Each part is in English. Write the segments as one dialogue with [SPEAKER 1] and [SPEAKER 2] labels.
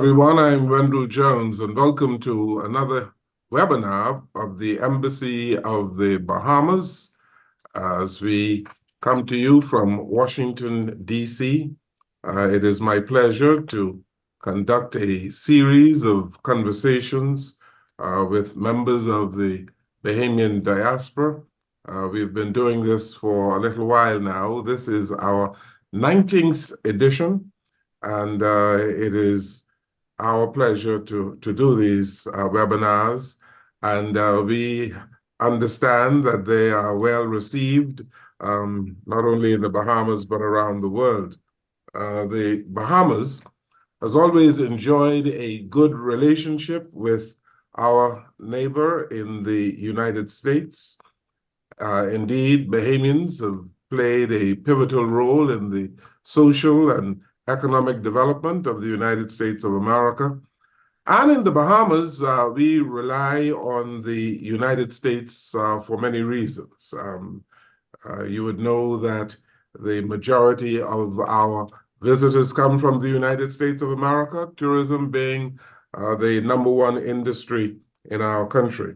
[SPEAKER 1] everyone. I'm Wendell Jones, and welcome to another webinar of the Embassy of the Bahamas as we come to you from Washington, D.C. It is my pleasure to conduct a series of conversations with members of the Bahamian diaspora. We've been doing this for a little while now. This is our 19th edition, and it is our pleasure to do these webinars. And we understand that they are well received, not only in the Bahamas, but around the world. The Bahamas has always enjoyed a good relationship with our neighbor in the United States. Indeed, Bahamians have played a pivotal role in the social and economic development of the United States of America. And in the Bahamas, we rely on the United States for many reasons. You would know that the majority of our visitors come from the United States of America, tourism being the #1 industry in our country.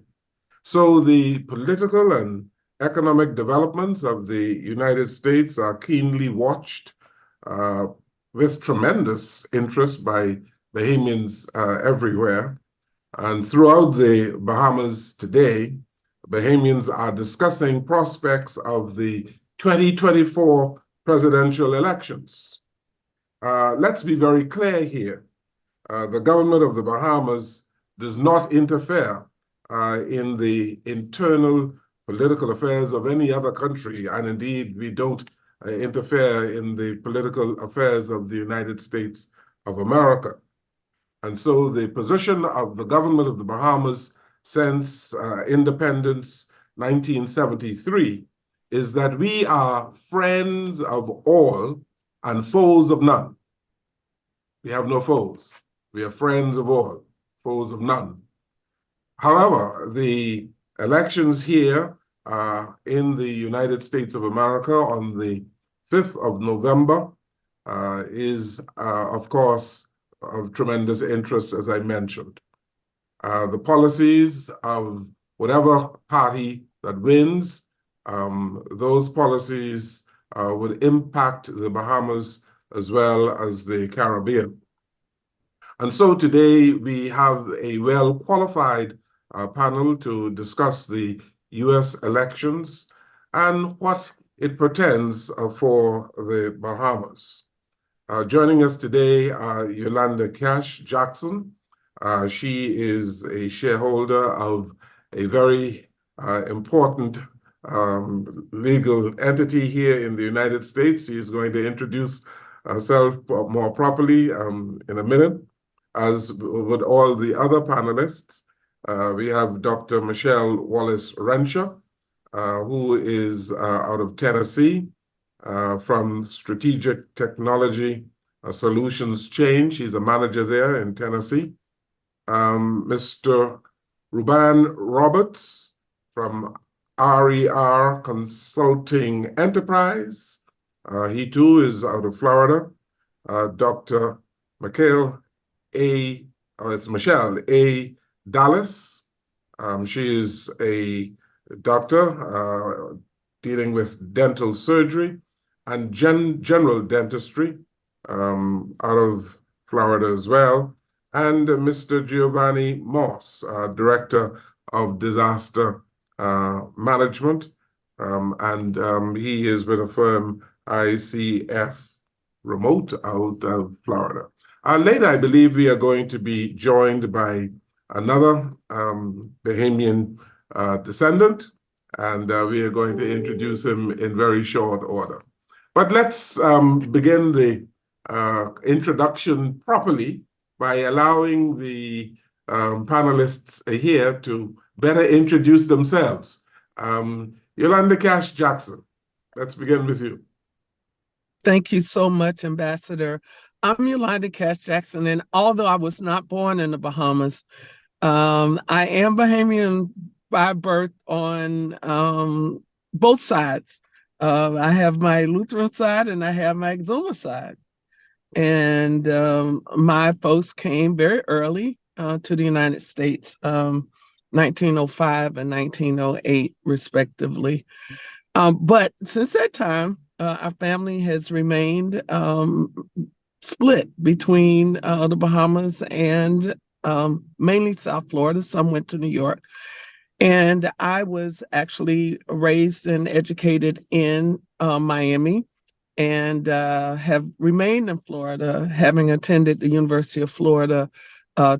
[SPEAKER 1] So the political and economic developments of the United States are keenly watched with tremendous interest by Bahamians everywhere. And throughout the Bahamas today, Bahamians are discussing prospects of the 2024 presidential elections. Let's be very clear here. The government of the Bahamas does not interfere in the internal political affairs of any other country, and indeed, we don't interfere in the political affairs of the United States of America. And so the position of the government of the Bahamas since independence 1973 is that we are friends of all and foes of none. We have no foes. We are friends of all, foes of none. However, the elections here in the United States of America on the 5th of November is, of course, of tremendous interest, as I mentioned. The policies of whatever party that wins, those policies would impact the Bahamas as well as the Caribbean. And so today we have a well-qualified panel to discuss the US elections and what it portends for the Bahamas. Joining us today are Yolanda Cash Jackson. She is a shareholder of a very important legal entity here in the United States. She is going to introduce herself more properly in a minute, as would all the other panelists. We have Dr. Michelle Wallace-Rencher, who is out of Tennessee from Strategic Technology Solutions Change. He's a manager there in Tennessee. Mr. Ruban Roberts from RER Consulting Enterprise. He too is out of Florida. Dr. Michelle A. Dallas. She is a doctor dealing with dental surgery and general dentistry out of Florida as well. And Mr. Giovanni Moss, Director of Disaster Management, and he is with a firm ICF Remote out of Florida. Later, I believe we are going to be joined by another Bahamian descendant, and we are going to introduce him in very short order. But let's begin the introduction properly by allowing the panelists here to better introduce themselves. Yolanda Cash Jackson, let's begin with you.
[SPEAKER 2] Thank you so much, Ambassador. I'm Yolanda Cash Jackson, and although I was not born in the Bahamas, I am Bahamian by birth on both sides. I have my Lutheran side and I have my Exuma side. And my folks came very early to the United States, 1905 and 1908, respectively. But since that time, our family has remained split between the Bahamas and mainly South Florida. Some went to New York. And I was actually raised and educated in Miami and have remained in Florida, having attended the University of Florida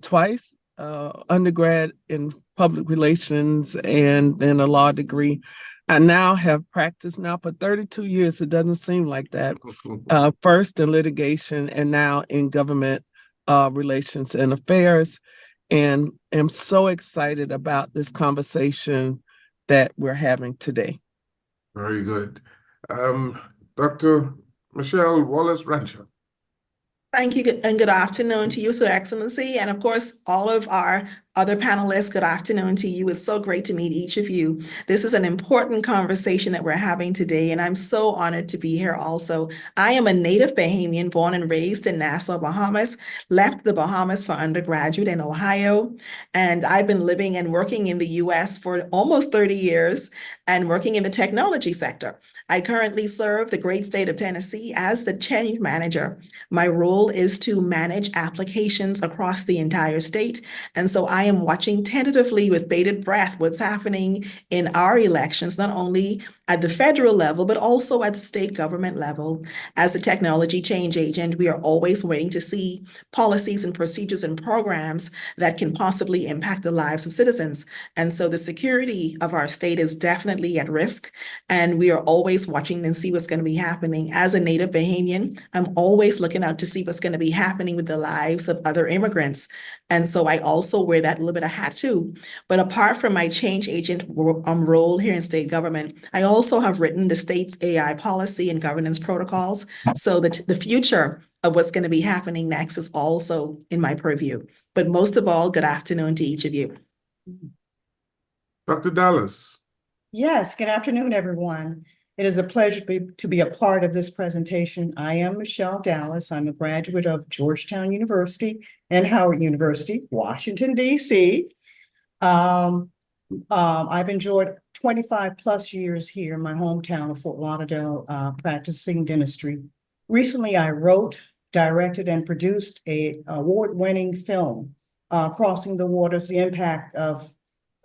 [SPEAKER 2] twice, undergrad in public relations and then a law degree. I now have practiced now for 32 years. It doesn't seem like that. First in litigation and now in government relations and affairs. And am so excited about this conversation that we're having today.
[SPEAKER 1] Very good. Dr. Michelle Wallace-Rancher.
[SPEAKER 3] Thank you, and good afternoon to you, Sir Excellency, and of course, all of our other panelists, good afternoon to you. It's so great to meet each of you. This is an important conversation that we're having today, and I'm so honored to be here also. I am a native Bahamian, born and raised in Nassau, Bahamas, left the Bahamas for undergraduate in Ohio, and I've been living and working in the US for almost 30 years and working in the technology sector. I currently serve the great state of Tennessee as the change manager. My role is to manage applications across the entire state, and so I am watching tentatively with bated breath what's happening in our elections, not only at the federal level, but also at the state government level. As a technology change agent, we are always waiting to see policies and procedures and programs that can possibly impact the lives of citizens. And so the security of our state is definitely at risk, and we are always watching and see what's going to be happening. As a native Bahamian, I'm always looking out to see what's going to be happening with the lives of other immigrants. And so I also wear that little bit of hat too. But apart from my change agent role here in state government, I also have written the state's AI policy and governance protocols. So that the future of what's going to be happening next is also in my purview. But most of all, good afternoon to each of you.
[SPEAKER 1] Dr. Dallas.
[SPEAKER 4] Yes, good afternoon, everyone. It is a pleasure to be a part of this presentation. I am Michelle Dallas. I'm a graduate of Georgetown University and Howard University, Washington, D.C. I've enjoyed 25 plus years here in my hometown of Fort Lauderdale, practicing dentistry. Recently, I wrote, directed, and produced an award-winning film, Crossing the Waters, the Impact of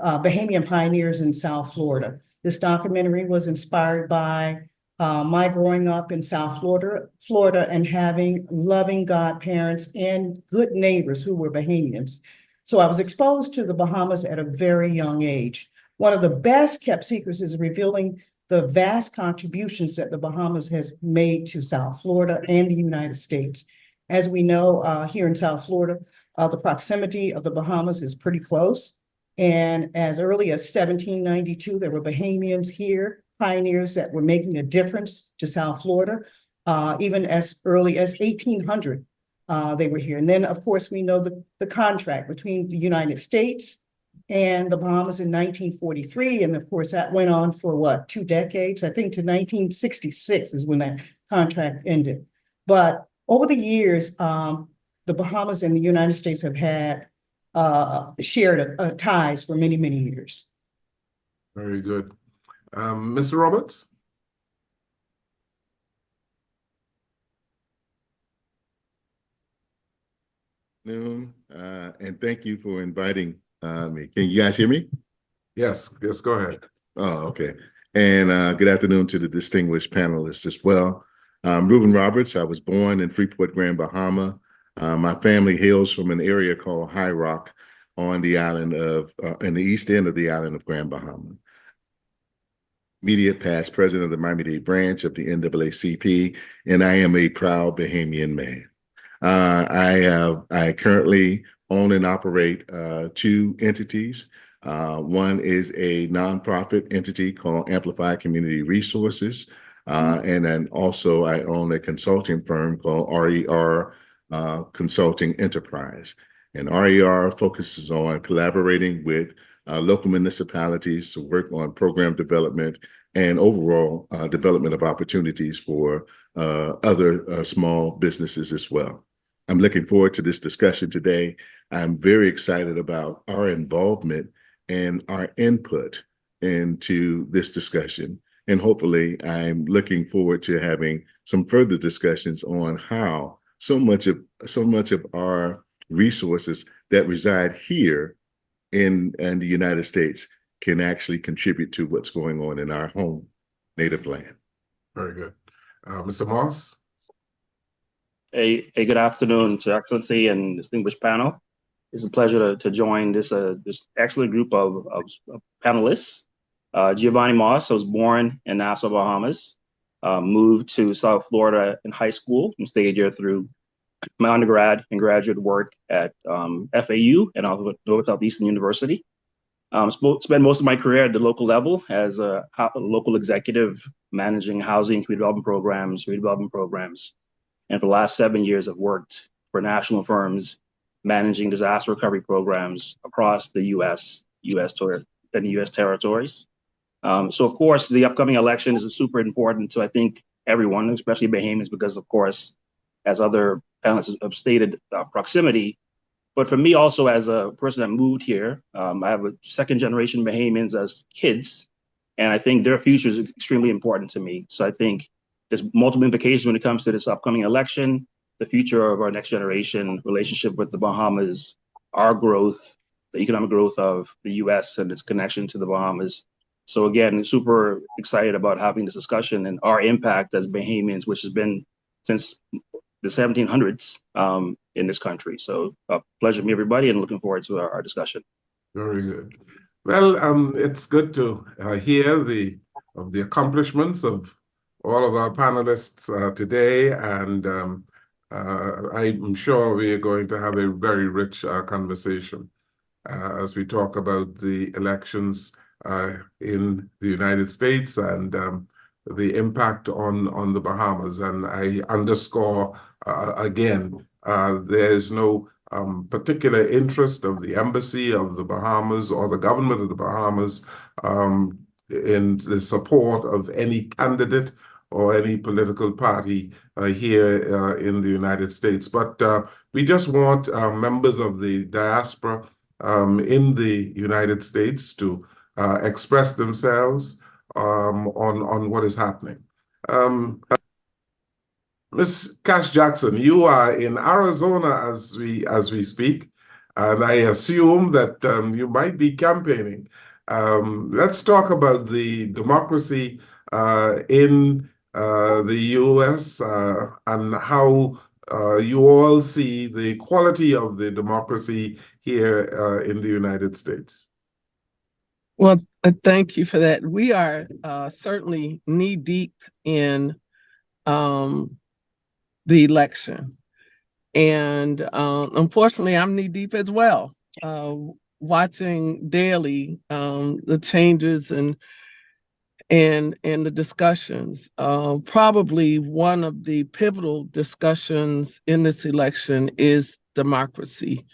[SPEAKER 4] Bahamian Pioneers in South Florida. This documentary was inspired by my growing up in South Florida and having loving godparents and good neighbors who were Bahamians. So I was exposed to the Bahamas at a very young age. One of the best kept secrets is revealing the vast contributions that the Bahamas has made to South Florida and the United States. As we know, here in South Florida, the proximity of the Bahamas is pretty close. And as early as 1792, there were Bahamians here, pioneers that were making a difference to South Florida. Even as early as 1800, they were here. And then, of course, we know the contract between the United States and the Bahamas in 1943. And of course, that went on for what, 2 decades? I think to 1966 is when that contract ended. But over the years, the Bahamas and the United States have had shared ties for many, many years.
[SPEAKER 1] Very good. Mr. Roberts?
[SPEAKER 5] And thank you for inviting me. Can you guys hear me?
[SPEAKER 1] Yes, go ahead.
[SPEAKER 5] Oh, okay. And good afternoon to the distinguished panelists as well. Reuben Roberts. I was born in Freeport, Grand Bahama. My family hails from an area called High Rock on the island of, in the east end of the island of Grand Bahama. Immediate past president of the Miami-Dade branch of the NAACP, and I am a proud Bahamian man. I currently own and operate 2 entities. One is a nonprofit entity called Amplify Community Resources. And then also I own a consulting firm called RER Consulting Enterprise. And RER focuses on collaborating with local municipalities to work on program development and overall development of opportunities for other small businesses as well. I'm looking forward to this discussion today. I'm very excited about our involvement and our input into this discussion. And hopefully, I'm looking forward to having some further discussions on how so much of our resources that reside here in the United States can actually contribute to what's going on in our home native land.
[SPEAKER 1] Very good. Mr. Moss?
[SPEAKER 6] A good afternoon to Excellency and distinguished panel. It's a pleasure to join this excellent group of panelists. Giovanni Moss, I was born in Nassau, Bahamas, moved to South Florida in high school and stayed here through my undergrad and graduate work at FAU and also North Southeastern University. Spent most of my career at the local level as a local executive managing housing, redevelopment programs. And for the last 7 years, I've worked for national firms managing disaster recovery programs across the U.S. and U.S. territories. So, of course, the upcoming election is super important to, I think, everyone, especially Bahamians, because, of course, as other panelists have stated, proximity. But for me, also, as a person that moved here, I have a second-generation Bahamians as kids, and I think their future is extremely important to me. So I think there's multiple implications when it comes to this upcoming election, the future of our next generation relationship with the Bahamas, our growth, the economic growth of the U.S. and its connection to the Bahamas. So again, super excited about having this discussion and our impact as Bahamians, which has been since the 1700s in this country. So pleasure to meet everybody and looking forward to our discussion. Very good.
[SPEAKER 1] Well, it's good to hear the accomplishments of all of our panelists today, and I'm sure we are going to have a very rich conversation as we talk about the elections in the United States and the impact on the Bahamas. And I underscore again, there is no particular interest of the Embassy of the Bahamas or the government of the Bahamas in the support of any candidate or any political party here in the United States. But we just want members of the diaspora in the United States to express themselves on what is happening. Ms. Cash Jackson, you are in Arizona as we speak, and I assume that you might be campaigning. Let's talk about the democracy in the U.S. And how you all see the quality of the democracy here in the United States.
[SPEAKER 2] Well, thank you for that. We are certainly knee-deep in the election. And unfortunately, I'm knee-deep as well, watching daily the changes and the discussions. Probably one of the pivotal discussions in this election is democracy.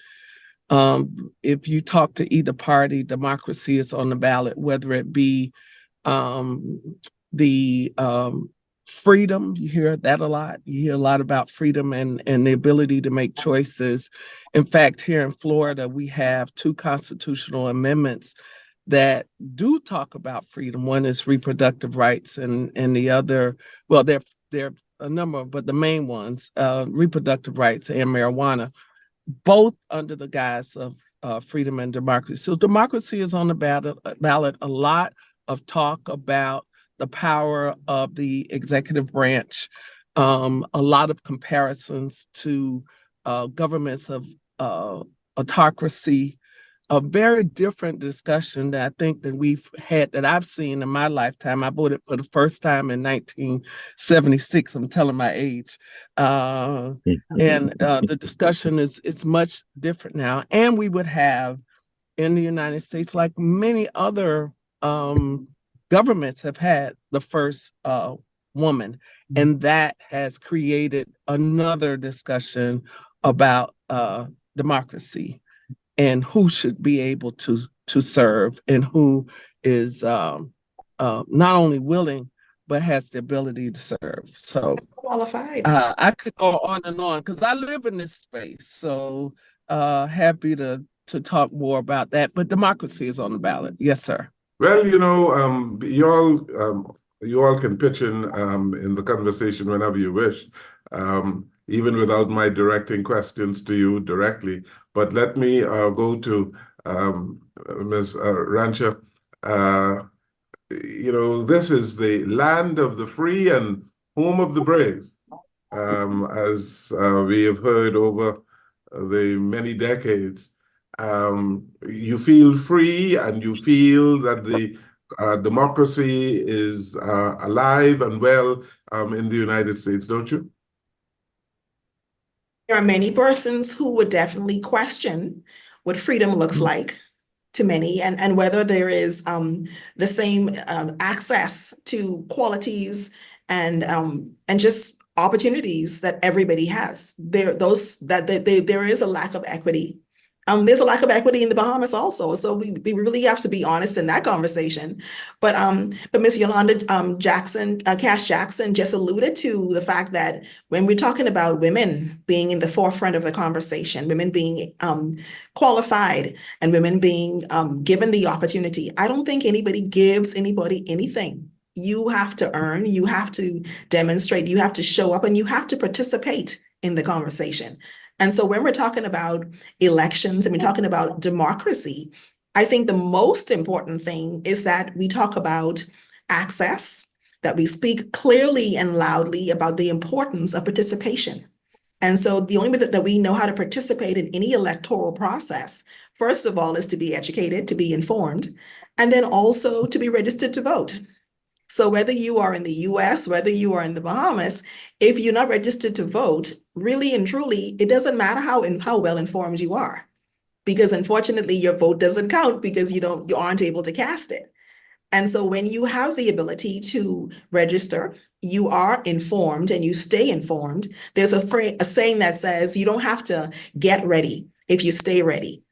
[SPEAKER 2] If you talk to either party, democracy is on the ballot, whether it be the freedom, you hear that a lot. You hear a lot about freedom and the ability to make choices. In fact, here in Florida, we have 2 constitutional amendments that do talk about freedom. One is reproductive rights, and the other, well, there are a number, but the main ones, reproductive rights and marijuana, both under the guise of freedom and democracy. So democracy is on the ballot. A lot of talk about the power of the executive branch, a lot of comparisons to governments of autocracy, a very different discussion that I think that we've had, that I've seen in my lifetime. I voted for the first time in 1976. I'm telling my age. And the discussion is much different now. And we would have in the United States, like many other governments have had, the first woman. And that has created another discussion about democracy and who should be able to serve and who is not only willing, but has the ability to serve. So
[SPEAKER 3] Qualified.
[SPEAKER 2] I could go on and on because I live in this space. So happy to talk more about that. But democracy is on the ballot. Yes, sir.
[SPEAKER 1] Well, you all can pitch in the conversation whenever you wish, even without my directing questions to you directly. But let me go to Ms. Rancha. This is the land of the free and home of the brave, as we have heard over the many decades. You feel free and you feel that the democracy is alive and well in the United States, don't you?
[SPEAKER 3] There are many persons who would definitely question what freedom looks like to many, and whether there is the same access to qualities and just opportunities that everybody has. There is a lack of equity. There's a lack of equity in the Bahamas also, so we really have to be honest in that conversation. But Ms. Yolanda Cash Jackson just alluded to the fact that when we're talking about women being in the forefront of the conversation, women being qualified, and women being given the opportunity, I don't think anybody gives anybody anything. You have to earn, you have to demonstrate, you have to show up, and you have to participate in the conversation. And so when we're talking about elections and we're talking about democracy, I think the most important thing is that we talk about access, that we speak clearly and loudly about the importance of participation. And so the only way that we know how to participate in any electoral process, first of all, is to be educated, to be informed, and then also to be registered to vote. So whether you are in the US, whether you are in the Bahamas, if you're not registered to vote, really and truly, it doesn't matter how well informed you are, because unfortunately your vote doesn't count because you aren't able to cast it. And so when you have the ability to register, you are informed and you stay informed. There's a saying that says you don't have to get ready if you stay ready.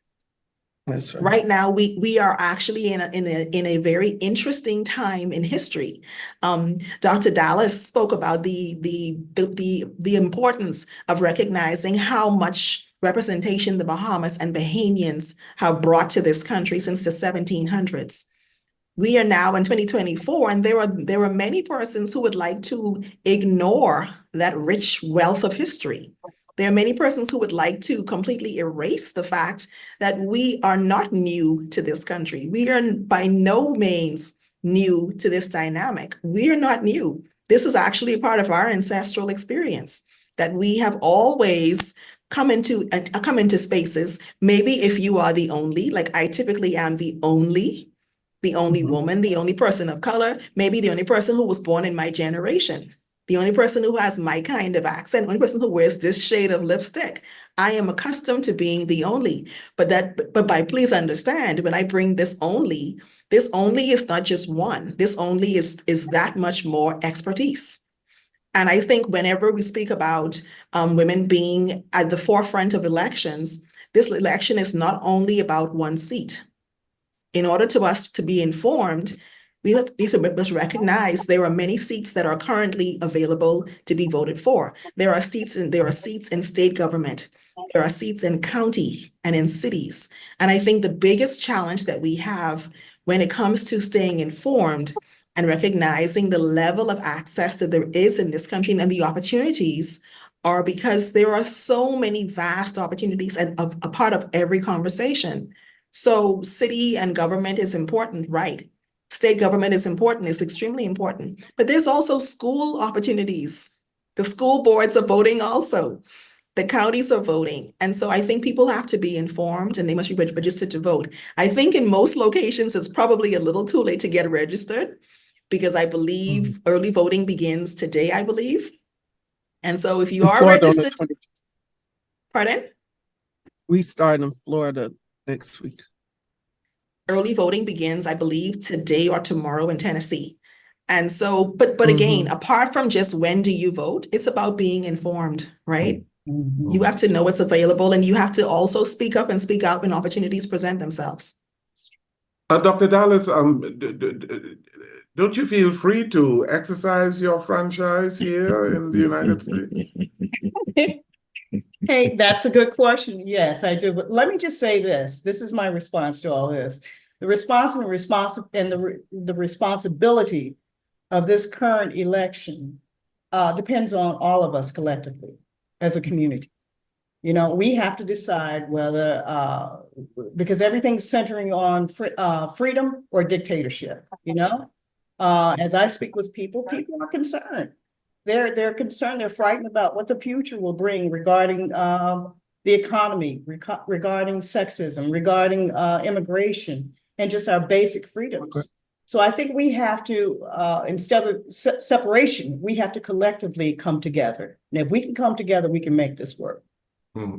[SPEAKER 2] That's right.
[SPEAKER 3] Right now, we are actually in a very interesting time in history. Dr. Dallas spoke about the importance of recognizing how much representation the Bahamas and Bahamians have brought to this country since the 1700s. We are now in 2024, and there are many persons who would like to ignore that rich wealth of history. There are many persons who would like to completely erase the fact that we are not new to this country. We are by no means new to this dynamic. We are not new. This is actually a part of our ancestral experience, that we have always come into spaces. Maybe if you are the only, like I typically am the only woman, the only person of color, maybe the only person who was born in my generation, the only person who has my kind of accent, the only person who wears this shade of lipstick. I am accustomed to being the only, but please understand, when I bring this only is not just one. This only is that much more expertise. And I think whenever we speak about women being at the forefront of elections, this election is not only about one seat. In order to us to be informed, we must recognize there are many seats that are currently available to be voted for. There are seats in state government. There are seats in county and in cities. And I think the biggest challenge that we have when it comes to staying informed and recognizing the level of access that there is in this country and the opportunities are because there are so many vast opportunities and a part of every conversation. So city and government is important, right? State government is important, it's extremely important, but there's also school opportunities. The school boards are voting also. The counties are voting. And so I think people have to be informed and they must be registered to vote. I think in most locations, it's probably a little too late to get registered because I believe early voting begins today, I believe. And so if you are registered, pardon?
[SPEAKER 2] We start in Florida next week.
[SPEAKER 3] Early voting begins, I believe, today or tomorrow in Tennessee. And so, but again, apart from just when do you vote, it's about being informed, right? You have to know what's available and you have to also speak up and speak out when opportunities present themselves.
[SPEAKER 1] Dr. Dallas, don't you feel free to exercise your franchise here in the United States?
[SPEAKER 4] Hey, that's a good question. Yes, I do. But let me just say this. This is my response to all this. The responsibility of this current election depends on all of us collectively as a community. You know, we have to decide whether, because everything's centering on freedom or dictatorship, you know? As I speak with people, people are concerned. They're concerned, they're frightened about what the future will bring regarding the economy, regarding sexism, regarding immigration, and just our basic freedoms. So I think we have to, instead of separation, we have to collectively come together. And if we can come together, we can make this work.
[SPEAKER 1] Hmm.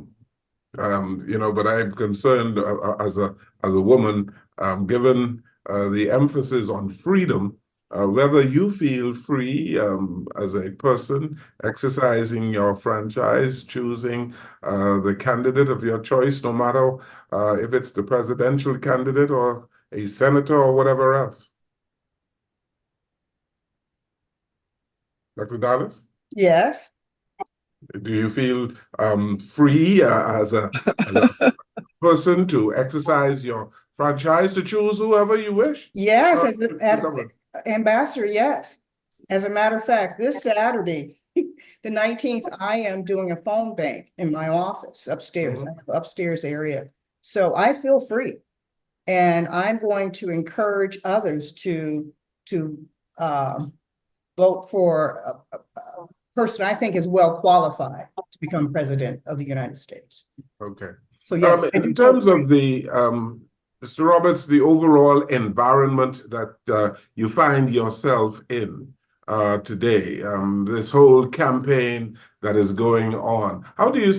[SPEAKER 1] But I'm concerned as a woman, given the emphasis on freedom, whether you feel free as a person exercising your franchise, choosing the candidate of your choice, no matter if it's the presidential candidate or a senator or whatever else. Dr. Dallas?
[SPEAKER 4] Yes.
[SPEAKER 1] Do you feel free as a person to exercise your franchise to choose whoever you wish?
[SPEAKER 4] Yes, as ambassador, yes. As a matter of fact, this Saturday, the 19th, I am doing a phone bank in my office upstairs. I have an upstairs area. So I feel free. And I'm going to encourage others to vote for a person I think is well qualified to become president of the United States.
[SPEAKER 1] Okay.
[SPEAKER 4] So yes,
[SPEAKER 1] in terms of the Mr. Roberts, the overall environment that you find yourself in today, this whole campaign that is going on, how do you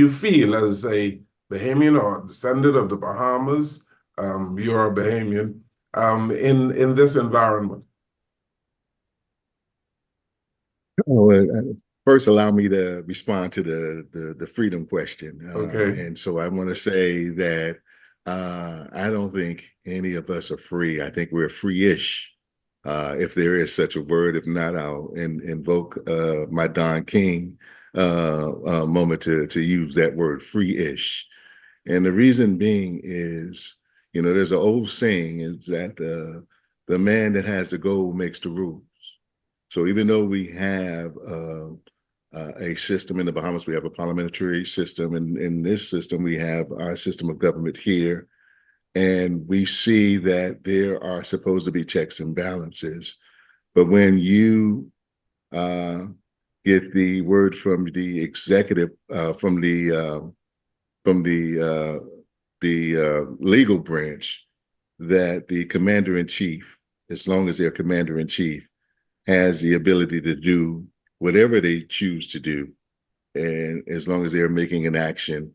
[SPEAKER 1] feel as a Bahamian or descendant of the Bahamas? You're a Bahamian in this environment.
[SPEAKER 5] First, allow me to respond to the freedom question.
[SPEAKER 1] Okay.
[SPEAKER 5] And so I want to say that I don't think any of us are free. I think we're free-ish, if there is such a word. If not, I'll invoke my Don King moment to use that word, free-ish. And the reason being is, there's an old saying is that the man that has the gold makes the rules. So even though we have a system in the Bahamas, we have a parliamentary system, and in this system, we have our system of government here. And we see that there are supposed to be checks and balances. But when you get the word from the executive, from the legal branch, that the commander-in-chief, as long as they're commander-in-chief, has the ability to do whatever they choose to do, and as long as they're making an action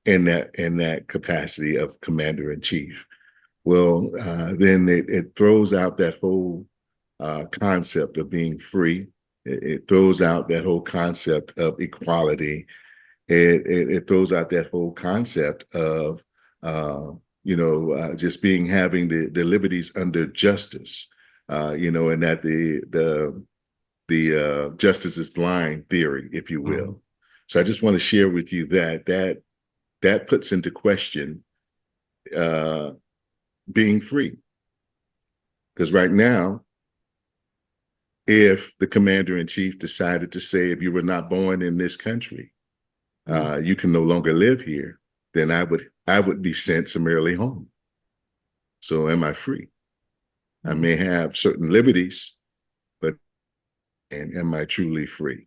[SPEAKER 5] in that capacity of commander-in-chief, well, then it throws out that whole concept of being free. It throws out that whole concept of equality. It throws out that whole concept of just having the liberties under justice. And that the justice is blind theory, if you will. Mm-hmm. So I just want to share with you that puts into question being free. Because right now, if the commander-in-chief decided to say, if you were not born in this country, you can no longer live here, then I would be sent summarily home. So am I free? I may have certain liberties, but am I truly free?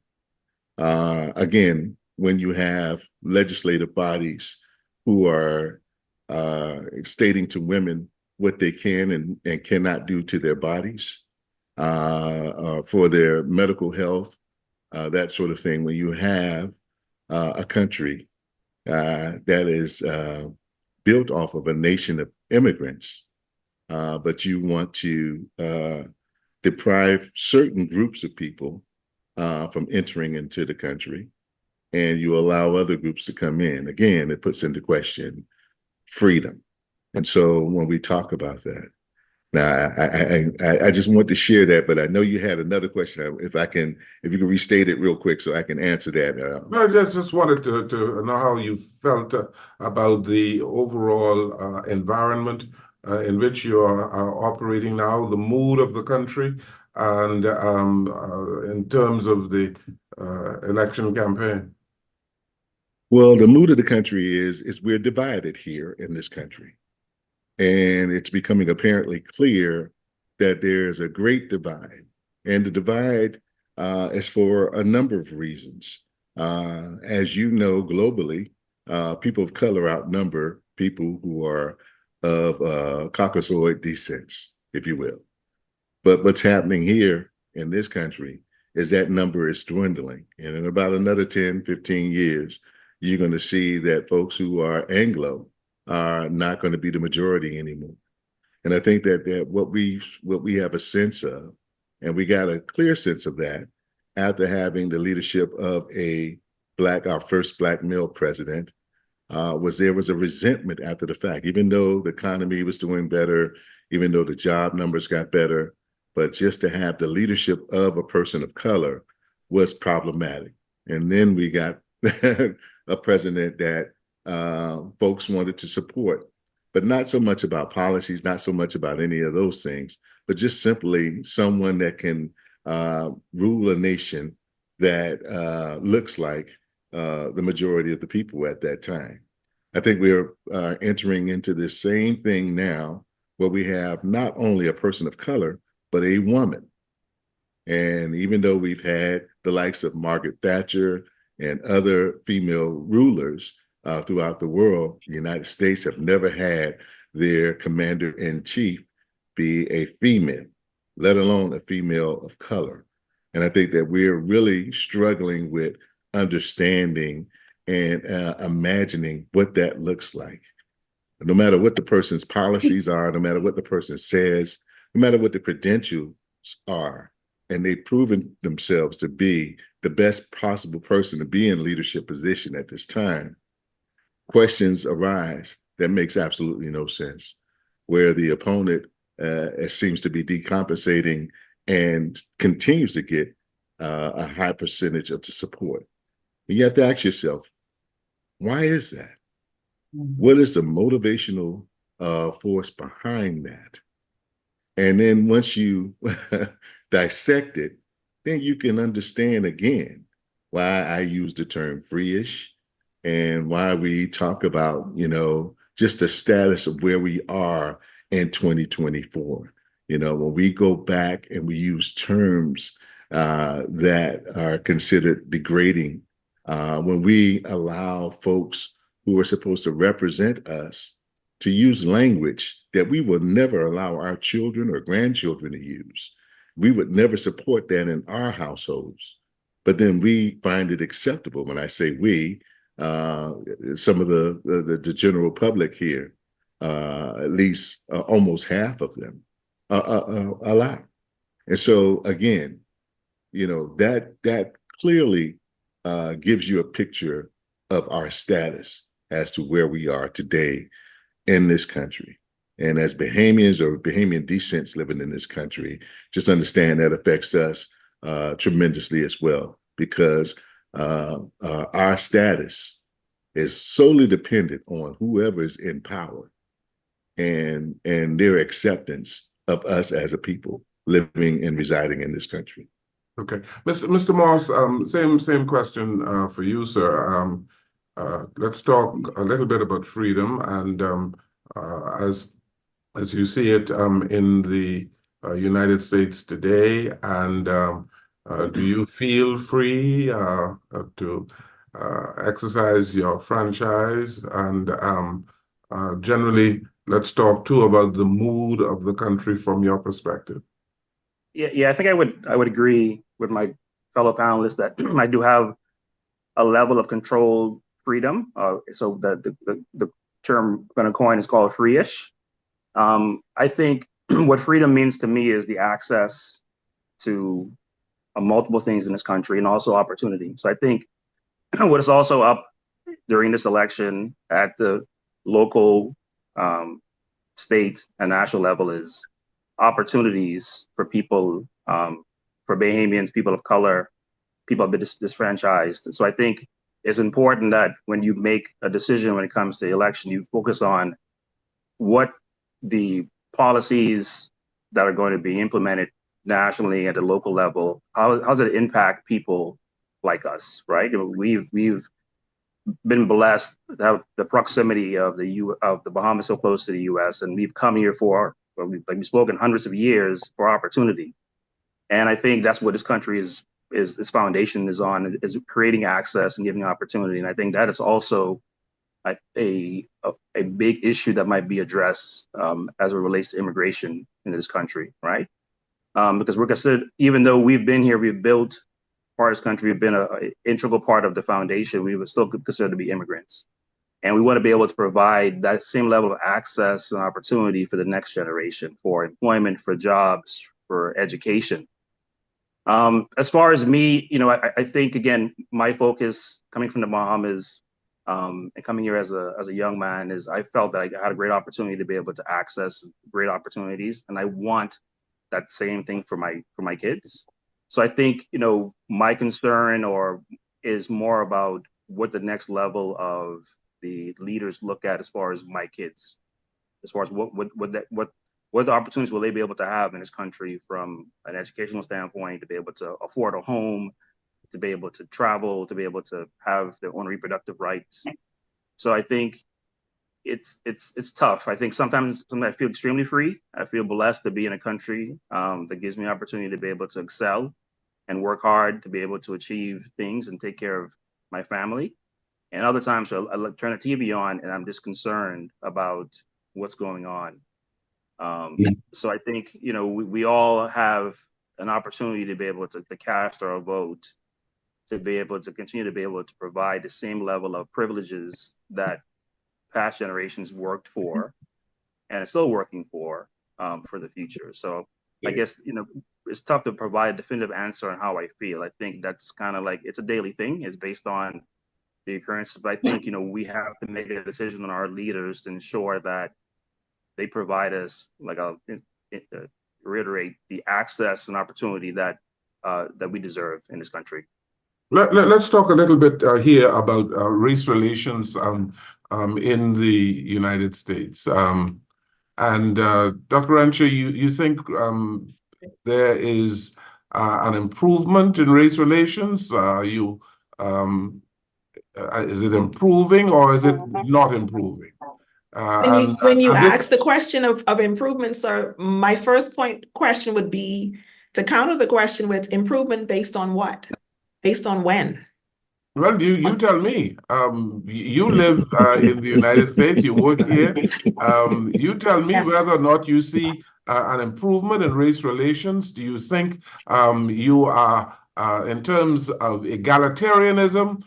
[SPEAKER 5] Again, when you have legislative bodies who are stating to women what they can and cannot do to their bodies for their medical health, that sort of thing, when you have a country that is built off of a nation of immigrants, but you want to deprive certain groups of people from entering into the country, and you allow other groups to come in. Again, it puts into question freedom. And so when we talk about that, now I just want to share that, but I know you had another question. If you can restate it real quick so I can answer that.
[SPEAKER 1] I just wanted to know how you felt about the overall environment in which you are operating now, the mood of the country, and in terms of the election campaign.
[SPEAKER 5] Well, the mood of the country is we're divided here in this country. And it's becoming apparently clear that there's a great divide. And the divide is for a number of reasons. As you know, globally, people of color outnumber people who are of Caucasoid descents, if you will. But what's happening here in this country is that number is dwindling. And in about another 10, 15 years, you're going to see that folks who are Anglo are not going to be the majority anymore. And I think that what we have a sense of, and we got a clear sense of that after having the leadership of our first Black male president, was a resentment after the fact, even though the economy was doing better, even though the job numbers got better, but just to have the leadership of a person of color was problematic. And then we got a president that folks wanted to support, but not so much about policies, not so much about any of those things, but just simply someone that can rule a nation that looks like the majority of the people at that time. I think we're entering into this same thing now where we have not only a person of color, but a woman. And even though we've had the likes of Margaret Thatcher and other female rulers throughout the world, the United States have never had their commander-in-chief be a female, let alone a female of color. And I think that we're really struggling with understanding and imagining what that looks like. No matter what the person's policies are, no matter what the person says, no matter what the credentials are, and they've proven themselves to be the best possible person to be in leadership position at this time, questions arise that makes absolutely no sense, where the opponent seems to be decompensating and continues to get a high percentage of the support. And you have to ask yourself, why is that? What is the motivational force behind that? And then once you dissect it, then you can understand again why I use the term free-ish and why we talk about, just the status of where we are in 2024. When we go back and we use terms that are considered degrading, when we allow folks who are supposed to represent us to use language that we would never allow our children or grandchildren to use. We would never support that in our households. But then we find it acceptable. When I say we, some of the general public here, at least almost half of them, allow. And so again, that clearly gives you a picture of our status as to where we are today in this country. And as Bahamians or Bahamian descents living in this country, just understand that affects us tremendously as well, because our status is solely dependent on whoever is in power and their acceptance of us as a people living and residing in this country.
[SPEAKER 1] Okay, Mr. Moss, same question for you, sir. Let's talk a little bit about freedom, and as you see it in the United States today, and do you feel free to exercise your franchise? And generally, let's talk too about the mood of the country from your perspective.
[SPEAKER 6] Yeah, I think I would agree with my fellow panelists that I do have a level of controlled freedom. So the term I'm going to coin is called free-ish. I think what freedom means to me is the access to multiple things in this country and also opportunity. So I think what is also up during this election at the local state and national level is opportunities for people, for Bahamians, people of color, people have been disfranchised. So I think it's important that when you make a decision when it comes to the election, you focus on what the policies that are going to be implemented nationally at the local level, how does it impact people like us, right? We've been blessed to have the proximity of the Bahamas so close to the U.S., and we've come here for, we've spoken hundreds of years for opportunity. And I think that's what this country is its foundation is on, is creating access and giving opportunity. And I think that is also a big issue that might be addressed as it relates to immigration in this country, right? Because we're considered, even though we've been here, we've built part of this country, we've been an integral part of the foundation, we were still considered to be immigrants. And we want to be able to provide that same level of access and opportunity for the next generation, for employment, for jobs, for education. As far as me, I think, again, my focus coming from the Bahamas and coming here as a young man is I felt that I had a great opportunity to be able to access great opportunities. And I want that same thing for my kids. So I think, my concern is more about what the next level of the leaders look at as far as my kids, as far as what the opportunities will they be able to have in this country from an educational standpoint, to be able to afford a home, to be able to travel, to be able to have their own reproductive rights. So I think it's tough. I think sometimes I feel extremely free. I feel blessed to be in a country that gives me opportunity to be able to excel and work hard to be able to achieve things and take care of my family. And other times I turn the TV on and I'm just concerned about what's going on. So I think, we all have an opportunity to be able to cast our vote, to be able to continue to be able to provide the same level of privileges that past generations worked for and are still working for the future. So I guess, it's tough to provide a definitive answer on how I feel. I think that's kind of like, it's a daily thing. It's based on the occurrence. But I think, we have to make a decision on our leaders to ensure that they provide us, like I'll reiterate, the access and opportunity that we deserve in this country.
[SPEAKER 1] Let's talk a little bit here about race relations in the United States. And Dr. Rancher, you think there is an improvement in race relations? Is it improving or is it not improving?
[SPEAKER 3] When you ask the question of improvement, sir, my first question would be to counter the question with improvement based on what? Based on when?
[SPEAKER 1] Well, you tell me. You live in the United States, you work here. You tell me whether or not you see an improvement in race relations. Do you think you are, in terms of egalitarianism,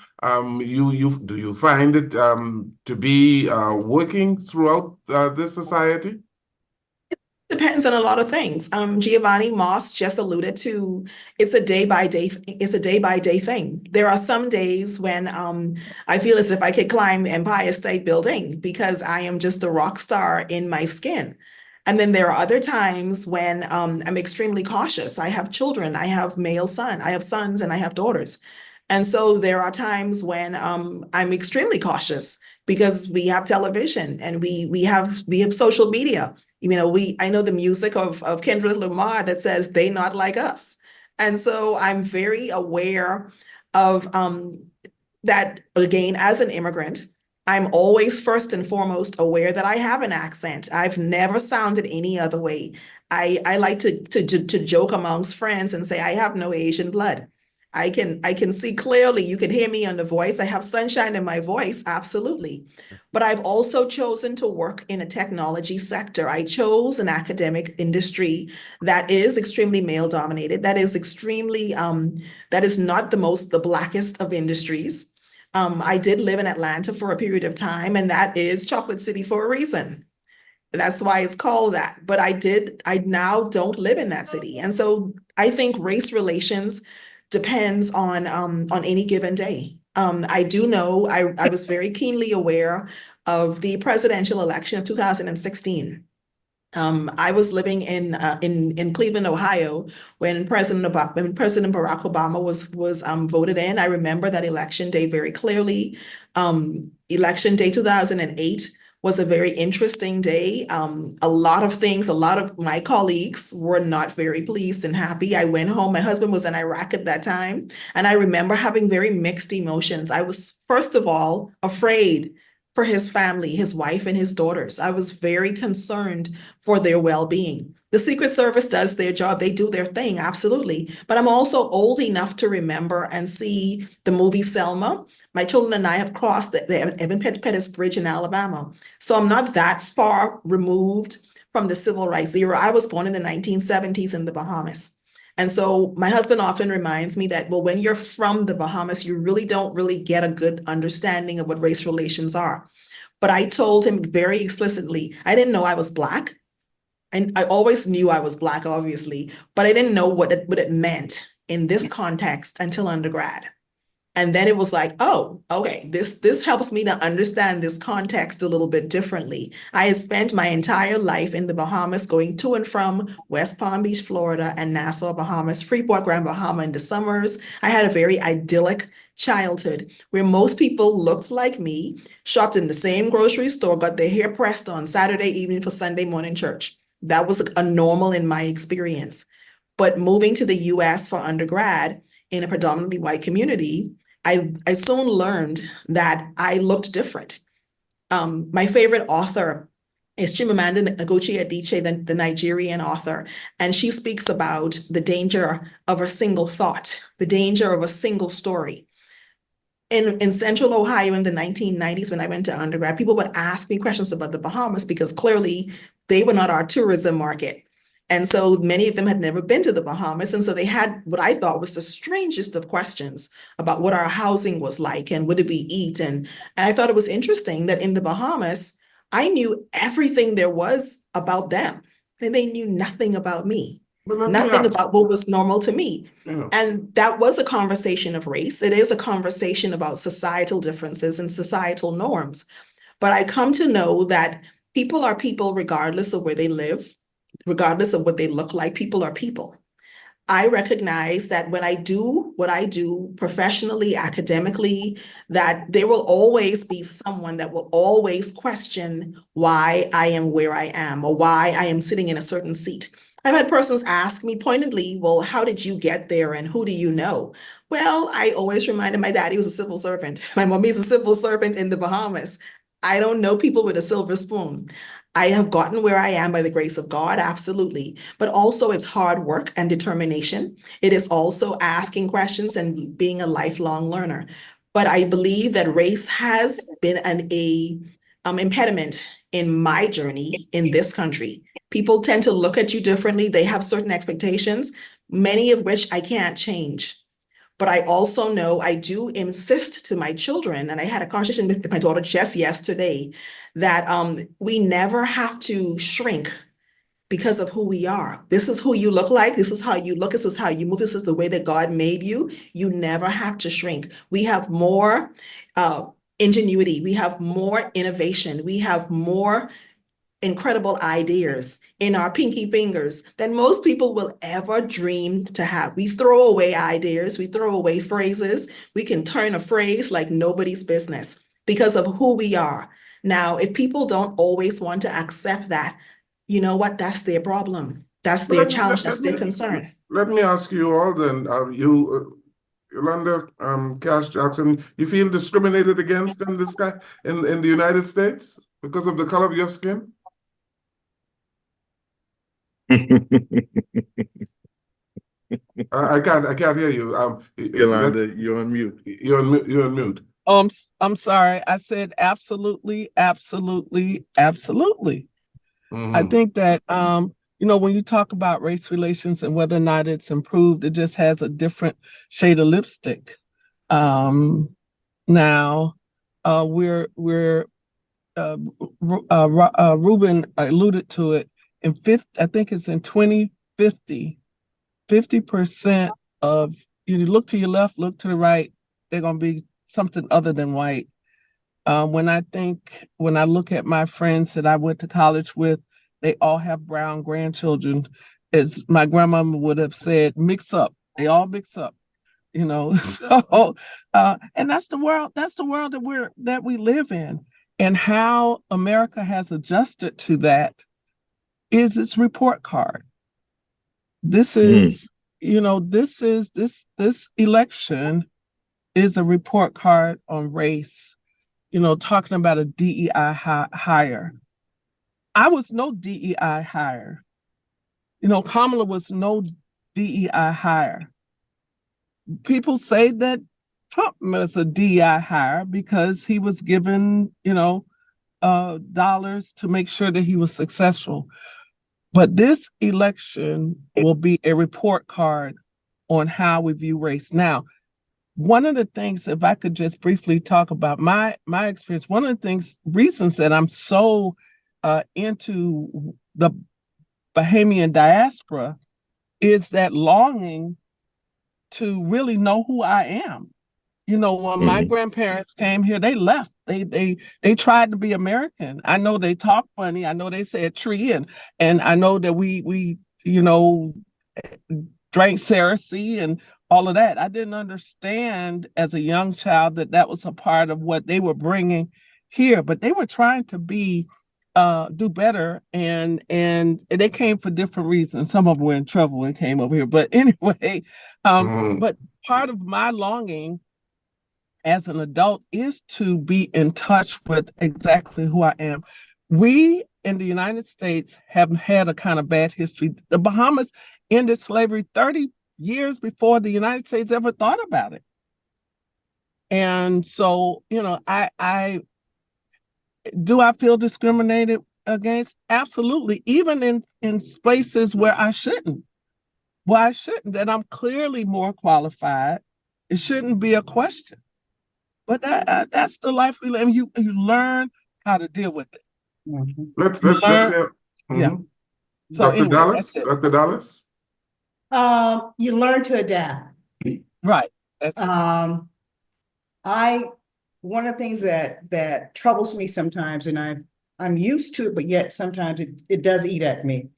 [SPEAKER 1] do you find it to be working throughout this society?
[SPEAKER 3] Depends on a lot of things. Giovanni Moss just alluded to it's a day by day thing. There are some days when I feel as if I could climb Empire State Building because I am just a rock star in my skin. And then there are other times when I'm extremely cautious. I have children, I have I have sons and I have daughters. And so there are times when I'm extremely cautious because we have television and we have social media. I know the music of Kendrick Lamar that says they not like us. And so I'm very aware of that. Again, as an immigrant, I'm always first and foremost aware that I have an accent. I've never sounded any other way. I like to joke amongst friends and say I have no Asian blood. I can see clearly. You can hear me on the voice. I have sunshine in my voice, absolutely. But I've also chosen to work in a technology sector. I chose an academic industry that is extremely male dominated. That is extremely, that is not the blackest of industries. I did live in Atlanta for a period of time, and that is Chocolate City for a reason. That's why it's called that. But I now don't live in that city. And so I think race relations depends on any given day. I do know, I was very keenly aware of the presidential election of 2016. I was living in Cleveland, Ohio, when President Barack Obama was voted in. I remember that election day very clearly. Election day 2008 was a very interesting day. A lot of my colleagues were not very pleased and happy. I went home. My husband was in Iraq at that time, and I remember having very mixed emotions. I was, first of all, afraid for his family, his wife and his daughters. I was very concerned for their well-being. The Secret Service does their job. They do their thing, absolutely. But I'm also old enough to remember and see the movie Selma. My children and I have crossed the Evan Pettis Bridge in Alabama. So I'm not that far removed from the civil rights era. I was born in the 1970s in the Bahamas. And so my husband often reminds me that, well, when you're from the Bahamas, you really don't get a good understanding of what race relations are. But I told him very explicitly, I didn't know I was Black. And I always knew I was Black, obviously, but I didn't know what it meant in this context until undergrad. And then it was like, oh, okay, this helps me to understand this context a little bit differently. I had spent my entire life in the Bahamas, going to and from West Palm Beach, Florida, and Nassau, Bahamas, Freeport, Grand Bahama in the summers. I had a very idyllic childhood where most people looked like me, shopped in the same grocery store, got their hair pressed on Saturday evening for Sunday morning church. That was a normal in my experience. But moving to the US for undergrad in a predominantly white community, I soon learned that I looked different. My favorite author is Chimamanda Ngozi Adichie, the Nigerian author, and she speaks about the danger of a single thought, the danger of a single story. In Central Ohio in the 1990s, when I went to undergrad, people would ask me questions about the Bahamas because clearly they were not our tourism market. And so many of them had never been to the Bahamas. And so they had what I thought was the strangest of questions about what our housing was like and what did we eat. And I thought it was interesting that in the Bahamas, I knew everything there was about them. And they knew nothing about me, nothing about what was normal to me.
[SPEAKER 1] Yeah.
[SPEAKER 3] And that was a conversation of race. It is a conversation about societal differences and societal norms. But I come to know that people are people regardless of where they live, regardless of what they look like. People are people. I recognize that when I do what I do professionally, academically, that there will always be someone that will always question why I am where I am or why I am sitting in a certain seat. I've had persons ask me pointedly, well, how did you get there and who do you know? Well, I always reminded my daddy was a civil servant. My mommy is a civil servant in the Bahamas. I don't know people with a silver spoon. I have gotten where I am by the grace of God, absolutely. But also it's hard work and determination. It is also asking questions and being a lifelong learner. But I believe that race has been an impediment in my journey in this country. People tend to look at you differently. They have certain expectations, many of which I can't change. But I also know I do insist to my children, and I had a conversation with my daughter just yesterday, that we never have to shrink because of who we are. This is who you look like. This is how you look. This is how you move. This is the way that God made you. You never have to shrink. We have more ingenuity. We have more innovation. We have more incredible ideas in our pinky fingers than most people will ever dream to have. We throw away ideas, we throw away phrases. We can turn a phrase like nobody's business because of who we are. Now, if people don't always want to accept that, you know what? That's their problem. That's their challenge. That's their concern.
[SPEAKER 1] Let me ask you all then, Yolanda, Cash Jackson, you feel discriminated against in this guy in the United States because of the color of your skin? I can't hear you.
[SPEAKER 5] Yolanda, you're on mute.
[SPEAKER 1] You're on mute.
[SPEAKER 2] Oh, I'm sorry. I said absolutely, absolutely, absolutely.
[SPEAKER 1] Mm-hmm.
[SPEAKER 2] I think that when you talk about race relations and whether or not it's improved, it just has a different shade of lipstick. Now, Ruben alluded to it. I think it's in 2050, 50% of, you look to your left, look to the right, they're going to be something other than white. When I look at my friends that I went to college with, they all have brown grandchildren. As my grandmama would have said, mix up. They all mix up, you know. So, and that's the world. That's the world that we live in, and how America has adjusted to that is its report card. This is, this election is a report card on race. Talking about a DEI hire. I was no DEI hire. Kamala was no DEI hire. People say that Trump was a DEI hire because he was given, dollars to make sure that he was successful. But this election will be a report card on how we view race. Now, one of the things, if I could just briefly talk about my experience, one of the reasons that I'm so into the Bahamian diaspora is that longing to really know who I am. When my grandparents came here, they left. They tried to be American. I know they talk funny. I know they said tree, and I know that we drank Cersei and all of that. I didn't understand as a young child that was a part of what they were bringing here, but they were trying to do better, and they came for different reasons. Some of them were in trouble and came over here. But anyway, but part of my longing as an adult is to be in touch with exactly who I am. We in the United States have had a kind of bad history. The Bahamas ended slavery 30 years before the United States ever thought about it. And so, I feel discriminated against? Absolutely. Even in places where I shouldn't. Well, I shouldn't, and I'm clearly more qualified. It shouldn't be a question. But that's the life we live. You learn how to deal with it.
[SPEAKER 4] Mhm.
[SPEAKER 1] Let's hear.
[SPEAKER 2] Yeah. So
[SPEAKER 1] Dr.
[SPEAKER 2] anyway,
[SPEAKER 1] Dallas,
[SPEAKER 2] that's it.
[SPEAKER 1] Dr. Dallas.
[SPEAKER 4] You learn to adapt.
[SPEAKER 2] Right. That's it.
[SPEAKER 4] One of the things that troubles me sometimes, and I'm used to it, but yet sometimes it does eat at me.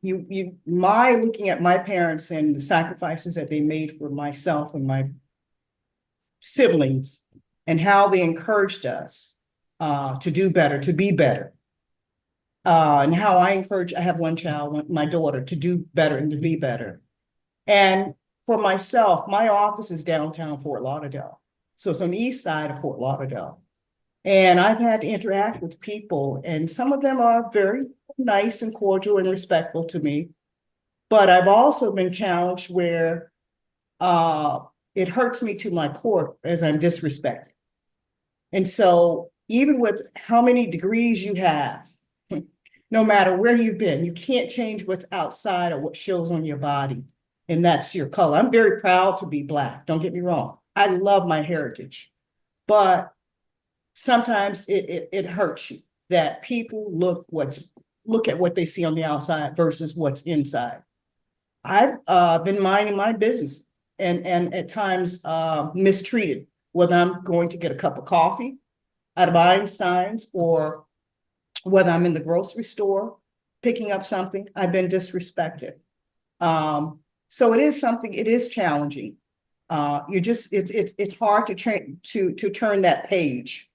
[SPEAKER 4] Looking at my parents and the sacrifices that they made for myself and my siblings, and how they encouraged us to do better, to be better. And how I have one child, my daughter, to do better and to be better. And for myself, my office is downtown Fort Lauderdale. So it's on the east side of Fort Lauderdale. And I've had to interact with people, and some of them are very nice and cordial and respectful to me. But I've also been challenged where it hurts me to my core as I'm disrespected. And so even with how many degrees you have, no matter where you've been, you can't change what's outside of what shows on your body. And that's your color. I'm very proud to be Black. Don't get me wrong. I love my heritage. But sometimes it hurts you that people look at what they see on the outside versus what's inside. I've been minding my business and at times mistreated, whether I'm going to get a cup of coffee out of Einstein's or whether I'm in the grocery store picking up something. I've been disrespected. So it is challenging. It's hard to turn that page.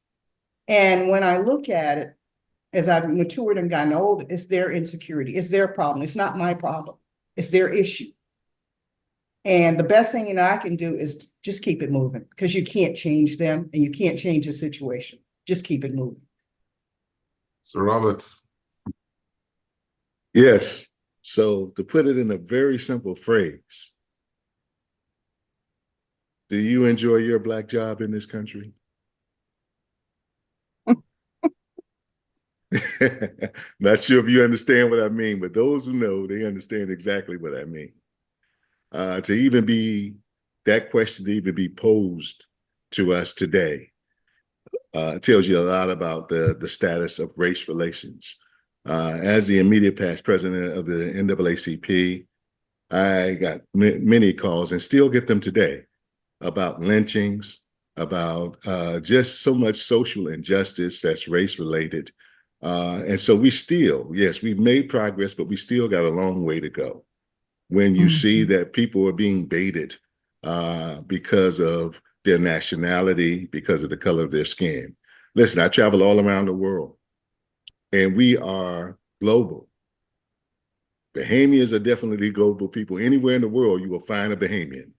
[SPEAKER 4] And when I look at it, as I've matured and gotten older, it's their insecurity, it's their problem. It's not my problem. It's their issue. And the best thing I can do is just keep it moving, because you can't change them and you can't change the situation. Just keep it moving.
[SPEAKER 1] Sir Roberts.
[SPEAKER 5] Yes. So to put it in a very simple phrase, do you enjoy your Black job in this country? Not sure if you understand what I mean, but those who know, they understand exactly what I mean. To even be that question to even be posed to us today tells you a lot about the status of race relations. As the immediate past president of the NAACP, I got many calls and still get them today about lynchings, about just so much social injustice that's race related. And so we still, yes, we've made progress, but we still got a long way to go. When you see that people are being baited because of their nationality, because of the color of their skin. Listen, I travel all around the world, and we are global. Bahamians are definitely global people. Anywhere in the world, you will find a Bahamian.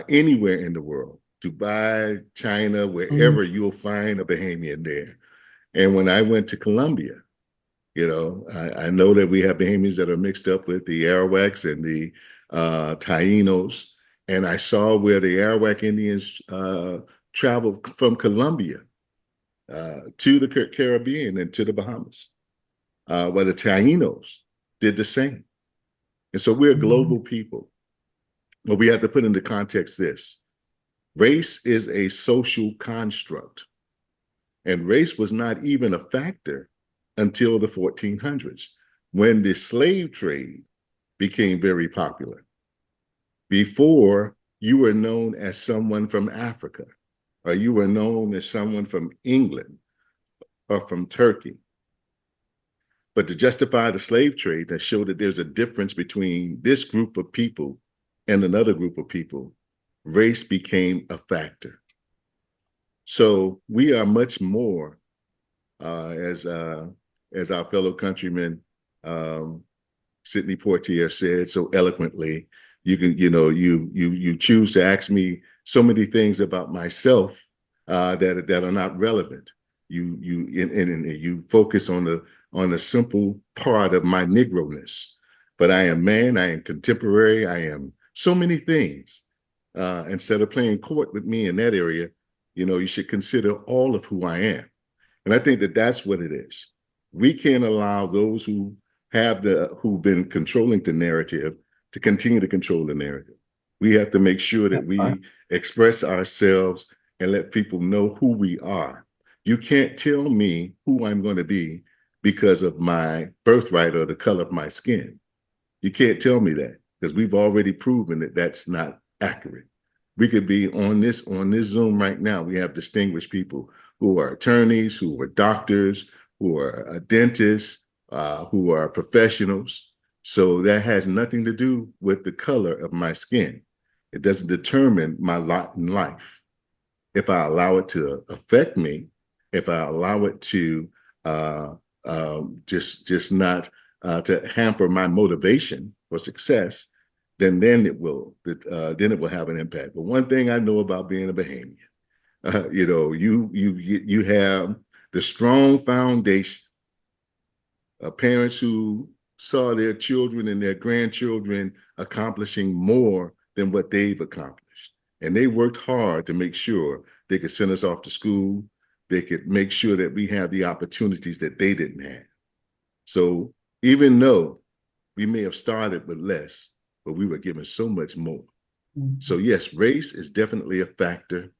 [SPEAKER 5] Anywhere in the world, Dubai, China, wherever, you'll find a Bahamian there. And when I went to Colombia, you know, I know that we have Bahamians that are mixed up with the Arawaks and the Tainos. And I saw where the Arawak Indians traveled from Colombia to the Caribbean and to the Bahamas, where the Tainos did the same. And so we're global people. But we have to put into context this. Race is a social construct. And race was not even a factor until the 1400s, when the slave trade became very popular. Before, you were known as someone from Africa, or you were known as someone from England or from Turkey. But to justify the slave trade and show that there's a difference between this group of people and another group of people, race became a factor. So we are much more, as our fellow countryman Sidney Poitier said so eloquently. You can, you choose to ask me so many things about myself that are not relevant. You focus on the simple part of my Negroness. But I am man, I am contemporary, I am so many things. Instead of playing court with me in that area, you should consider all of who I am. And I think that that's what it is. We can't allow those who've been controlling the narrative to continue to control the narrative. We have to make sure that we express ourselves and let people know who we are. You can't tell me who I'm going to be because of my birthright or the color of my skin. You can't tell me that, because we've already proven that that's not accurate. We could be on this Zoom right now. We have distinguished people who are attorneys, who are doctors, who are dentists, who are professionals. So that has nothing to do with the color of my skin. It doesn't determine my lot in life. If I allow it to affect me, if I allow it to just not to hamper my motivation for success, then it will have an impact. But one thing I know about being a Bahamian, you have the strong foundation of parents who saw their children and their grandchildren accomplishing more than what they've accomplished. And they worked hard to make sure they could send us off to school. They could make sure that we have the opportunities that they didn't have. So even though we may have started with less, but we were given so much more. So yes, race is definitely a factor,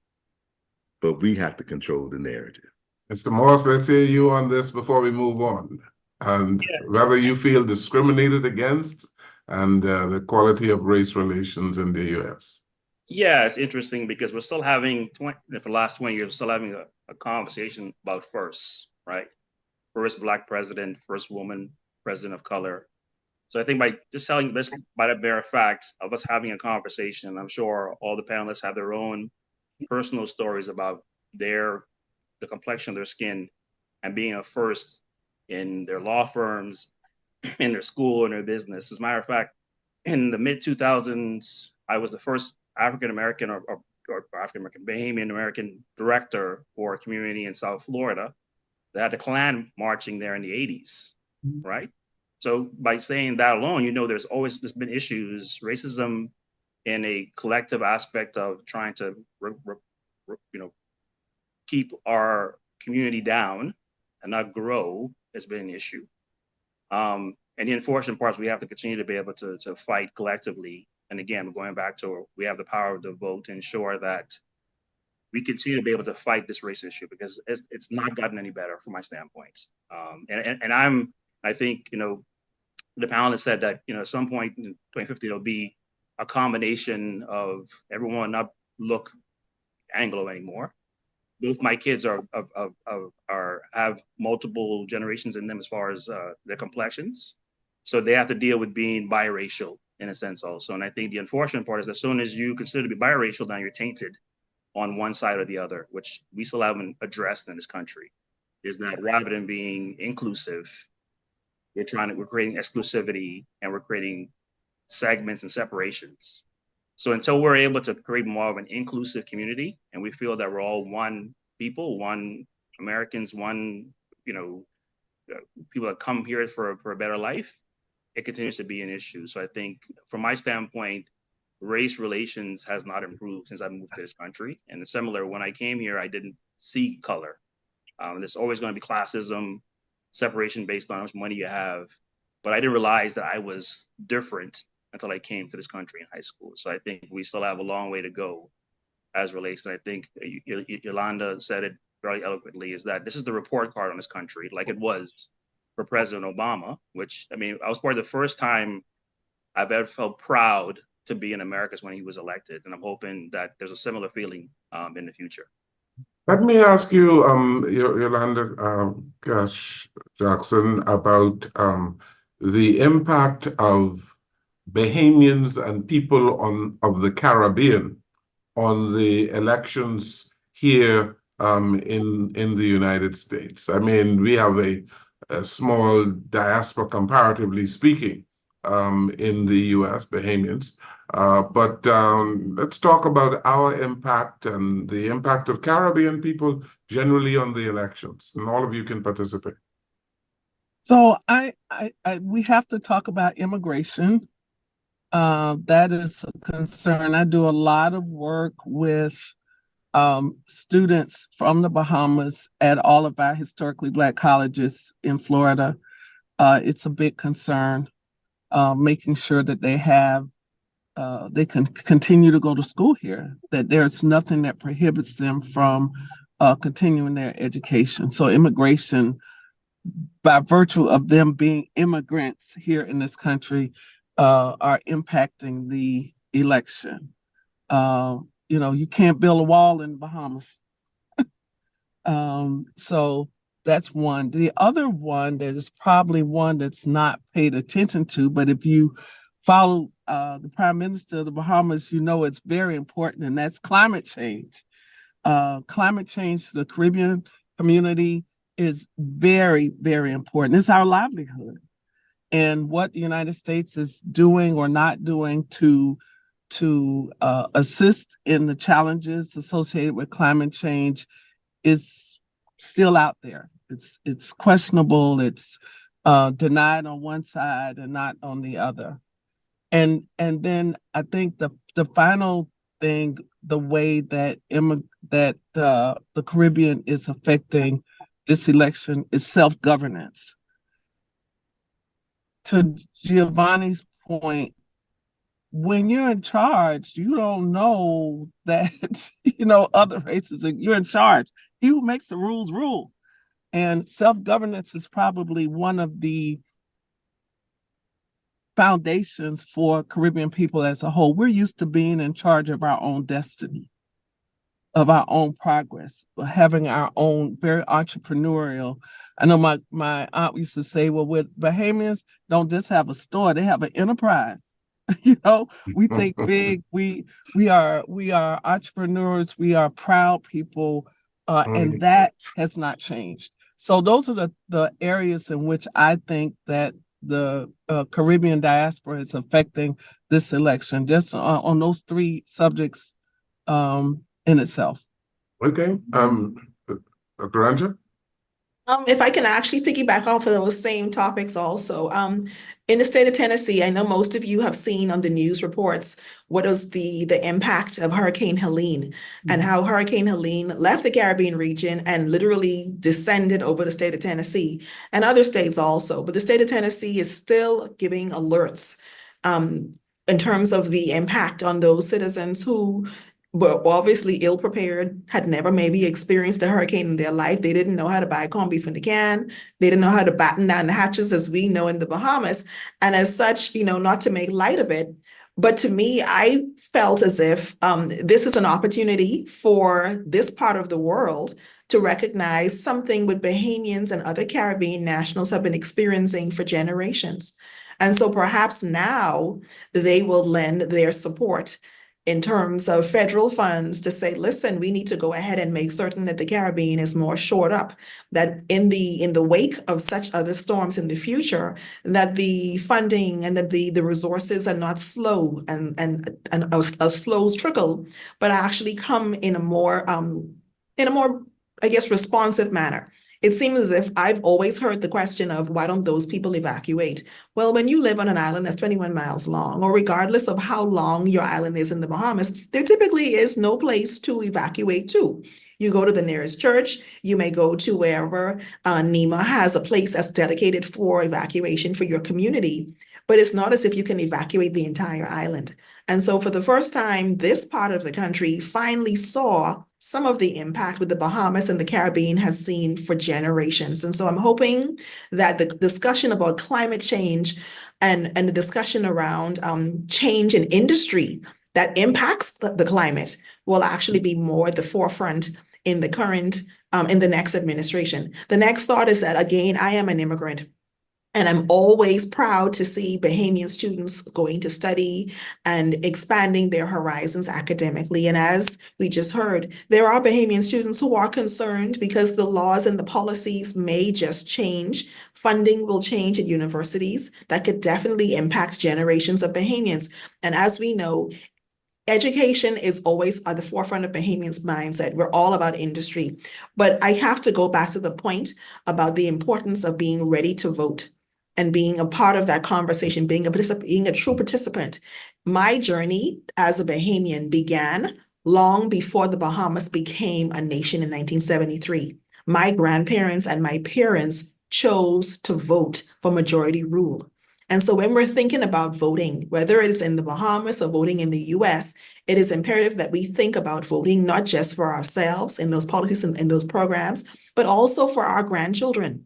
[SPEAKER 5] but we have to control the narrative.
[SPEAKER 1] Mr. Morse, let's hear you on this before we move on. And whether you feel discriminated against and the quality of race relations in the U.S.
[SPEAKER 6] Yeah, it's interesting because we're still having, for the last 20 years, we're still having a conversation about firsts, right? First Black president, first woman president of color. So I think by just telling this, by the bare fact of us having a conversation, I'm sure all the panelists have their own personal stories about the complexion of their skin and being a first in their law firms, in their school, in their business. As a matter of fact, in the mid 2000s, I was the first African-American or African-American, Bahamian-American director for a community in South Florida. They had the Klan marching there in the 80s, right? So by saying that alone, there's been issues, racism in a collective aspect of trying to, keep our community down and not grow has been an issue. And the unfortunate part is we have to continue to be able to fight collectively. And again, going back to we have the power of the vote to ensure that we continue to be able to fight this race issue, because it's not gotten any better from my standpoint. I think, the panelists said that, at some point in 2050, there'll be a combination of everyone not look Anglo anymore. both my kids are have multiple generations in them as far as their complexions, so they have to deal with being biracial in a sense also. And I think the unfortunate part is as soon as you consider to be biracial, now you're tainted on one side or the other, which we still haven't addressed in this country. Is that rather than being inclusive, we're creating exclusivity and we're creating segments and separations. So until we're able to create more of an inclusive community and we feel that we're all one people, one Americans, one, people that come here for a better life, it continues to be an issue. So I think from my standpoint, race relations has not improved since I moved to this country. And similar, when I came here, I didn't see color. There's always going to be classism, separation based on how much money you have. But I didn't realize that I was different until I came to this country in high school. So I think we still have a long way to go as relates. And I think Yolanda said it very eloquently, is that this is the report card on this country, like it was for President Obama, which, I mean, I was probably the first time I've ever felt proud to be in America when he was elected. And I'm hoping that there's a similar feeling in the future.
[SPEAKER 1] Let me ask you, Yolanda Jackson, about the impact of Bahamians and people of the Caribbean on the elections here in the United States. I mean, we have a small diaspora, comparatively speaking, in the U.S., Bahamians. But let's talk about our impact and the impact of Caribbean people generally on the elections, and all of you can participate.
[SPEAKER 2] So we have to talk about immigration. That is a concern. I do a lot of work with students from the Bahamas at all of our historically Black colleges in Florida. It's a big concern, making sure that they can continue to go to school here, that there's nothing that prohibits them from continuing their education. So immigration, by virtue of them being immigrants here in this country, are impacting the election. You can't build a wall in the Bahamas. So that's one. The other one, there's probably one that's not paid attention to, but if you follow the Prime Minister of the Bahamas, it's very important, and that's climate change. Climate change to the Caribbean community is very, very important. It's our livelihood. And what the United States is doing or not doing to assist in the challenges associated with climate change is still out there. It's questionable. It's denied on one side and not on the other. And then I think the final thing, the way that the Caribbean is affecting this election, is self-governance. To Giovanni's point, when you're in charge, you don't know that other races, you're in charge. He who makes the rules rule. And self-governance is probably one of the foundations for Caribbean people as a whole. We're used to being in charge of our own destiny, of our own progress, having our own very entrepreneurial. I know my aunt used to say, well, with Bahamians don't just have a store, they have an enterprise. We think big, we are entrepreneurs, we are proud people, and that has not changed. So those are the areas in which I think that the Caribbean diaspora is affecting this election, just on those three subjects in itself.
[SPEAKER 1] Okay, Dr. Anja?
[SPEAKER 3] If I can actually piggyback off of those same topics also. In the state of Tennessee, I know most of you have seen on the news reports what was the impact of Hurricane Helene and how Hurricane Helene left the Caribbean region and literally descended over the state of Tennessee and other states also. But the state of Tennessee is still giving alerts in terms of the impact on those citizens who were obviously ill-prepared, had never maybe experienced a hurricane in their life. They didn't know how to buy corned beef in the can. They didn't know how to batten down the hatches, as we know in the Bahamas. And as such, not to make light of it, But to me, I felt as if this is an opportunity for this part of the world to recognize something what Bahamians and other Caribbean nationals have been experiencing for generations. And so perhaps now they will lend their support in terms of federal funds to say, listen, we need to go ahead and make certain that the Caribbean is more shored up, that in the wake of such other storms in the future, that the funding and that the resources are not slow and a slow trickle, but actually come in a more I guess, responsive manner. It seems as if I've always heard the question of why don't those people evacuate? Well, when you live on an island that's 21 miles long, or regardless of how long your island is in the Bahamas, there typically is no place to evacuate to. You go to the nearest church, you may go to wherever NEMA has a place that's dedicated for evacuation for your community, but it's not as if you can evacuate the entire island. And so for the first time, this part of the country finally saw some of the impact with the Bahamas and the Caribbean has seen for generations. And so I'm hoping that the discussion about climate change and the discussion around change in industry that impacts the climate will actually be more at the forefront in the current, in the next administration. The next thought is that, again, I am an immigrant. And I'm always proud to see Bahamian students going to study and expanding their horizons academically. And as we just heard, there are Bahamian students who are concerned because the laws and the policies may just change. Funding will change at universities. That could definitely impact generations of Bahamians. And as we know, education is always at the forefront of Bahamians' mindset. We're all about industry. But I have to go back to the point about the importance of being ready to vote and being a part of that conversation, being a true participant. My journey as a Bahamian began long before the Bahamas became a nation in 1973. My grandparents and my parents chose to vote for majority rule. And so when we're thinking about voting, whether it's in the Bahamas or voting in the US, it is imperative that we think about voting not just for ourselves in those policies and in those programs, but also for our grandchildren.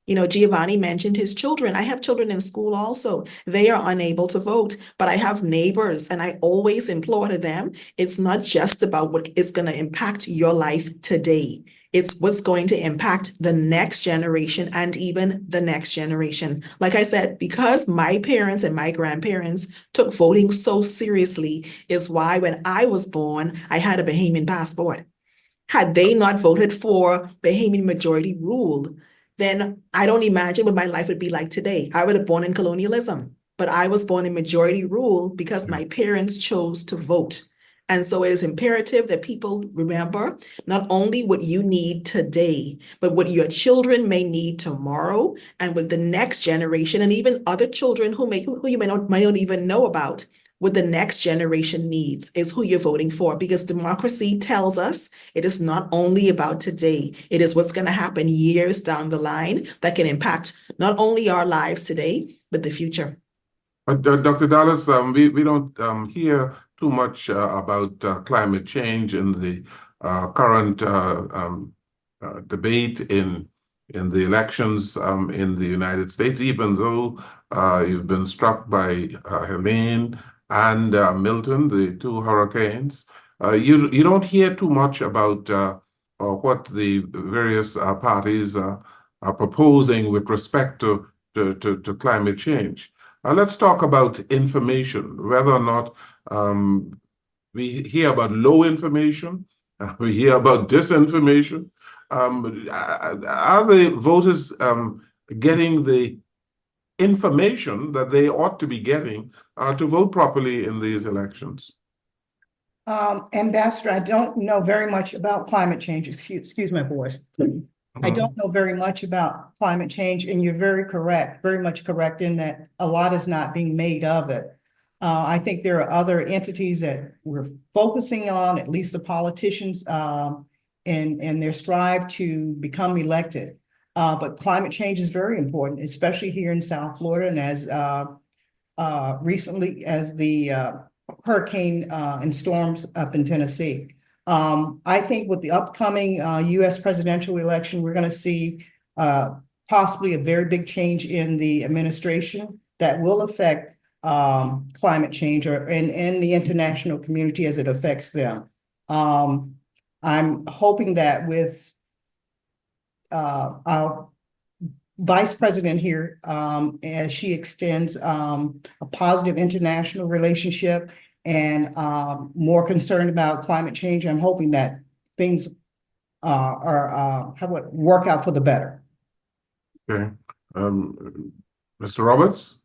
[SPEAKER 3] You know, Giovanni mentioned his children. I have children in school also. They are unable to vote, but I have neighbors and I always implore to them, it's not just about what is going to impact your life today. It's what's going to impact the next generation and even the next generation. Like I said, because my parents and my grandparents took voting so seriously is why when I was born, I had a Bahamian passport. Had they not voted for Bahamian majority rule, then I don't imagine what my life would be like today. I would have born in colonialism, but I was born in majority rule because my parents chose to vote. And so it is imperative that people remember not only what you need today, but what your children may need tomorrow and what the next generation and even other children who you might not even know about, what the next generation needs is who you're voting for, because democracy tells us it is not only about today, it is what's going to happen years down the line that can impact not only our lives today, but the future.
[SPEAKER 1] Dr. Dallas, we don't hear too much about climate change in the current debate in the elections in the United States, even though you've been struck by Helene and Milton, the two hurricanes. You don't hear too much about what the various parties are proposing with respect to climate change. Let's talk about information, whether or not we hear about low information, we hear about disinformation. Are the voters getting the information that they ought to be getting to vote properly in these elections?
[SPEAKER 4] Ambassador, I don't know very much about climate change. Excuse my voice. I don't know very much about climate change, and you're very much correct in that a lot is not being made of it. I think there are other entities that we're focusing on, at least the politicians, and their strive to become elected. But climate change is very important, especially here in South Florida, and as recently as the hurricane and storms up in Tennessee. I think with the upcoming U.S. presidential election, we're going to see possibly a very big change in the administration that will affect climate change or in the international community as it affects them. I'm hoping that with our Vice President here, as she extends a positive international relationship and more concerned about climate change, I'm hoping that things work out for the better.
[SPEAKER 1] Okay. Mr. Roberts,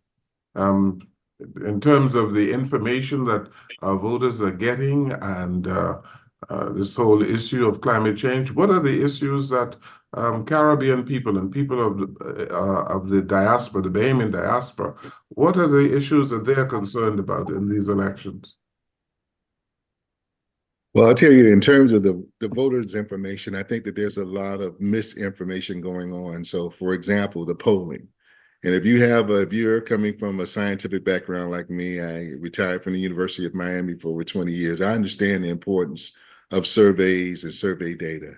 [SPEAKER 1] in terms of the information that our voters are getting and this whole issue of climate change, what are the issues that Caribbean people and people of the diaspora, the Bahamian diaspora, what are the issues that they're concerned about in these elections?
[SPEAKER 5] Well, I'll tell you, in terms of the voters' information, I think that there's a lot of misinformation going on. So, for example, the polling. And if you're coming from a scientific background like me, I retired from the University of Miami for over 20 years. I understand the importance of surveys and survey data.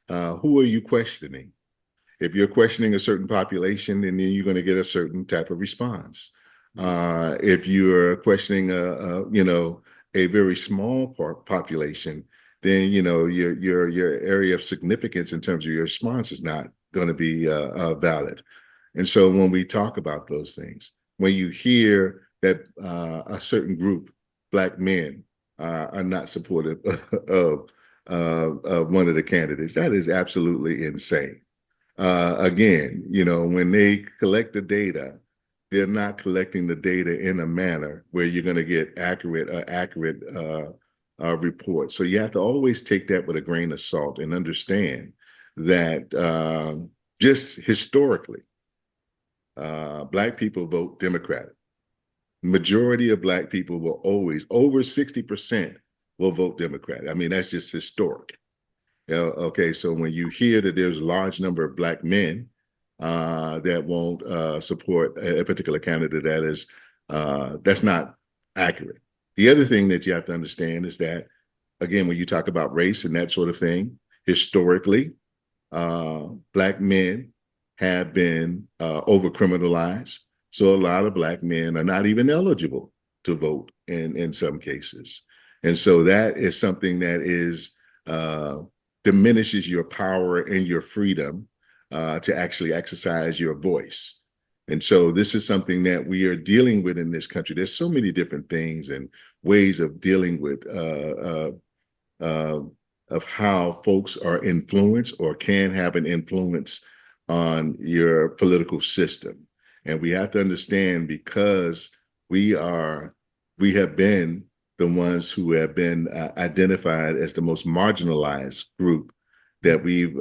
[SPEAKER 5] Who are you questioning? If you're questioning a certain population, then you're going to get a certain type of response. If you're questioning a very small population, then your area of significance in terms of your response is not going to be valid. And so when we talk about those things, when you hear that a certain group, Black men, are not supportive of one of the candidates, that is absolutely insane. Again, when they collect the data, they're not collecting the data in a manner where you're going to get accurate reports. So you have to always take that with a grain of salt and understand that just historically, Black people vote Democratic. Majority of Black people will always, over 60% will vote Democratic. I mean, that's just historic. Okay, so when you hear that there's a large number of Black men that won't support a particular candidate, that's not accurate. The other thing that you have to understand is that, again, when you talk about race and that sort of thing, historically, Black men have been over-criminalized. So a lot of Black men are not even eligible to vote in some cases. And so that is something that is diminishes your power and your freedom to actually exercise your voice. And so this is something that we are dealing with in this country. There's so many different things and ways of dealing with of how folks are influenced or can have an influence on your political system. And we have to understand, because we have been the ones who have been identified as the most marginalized group, that we've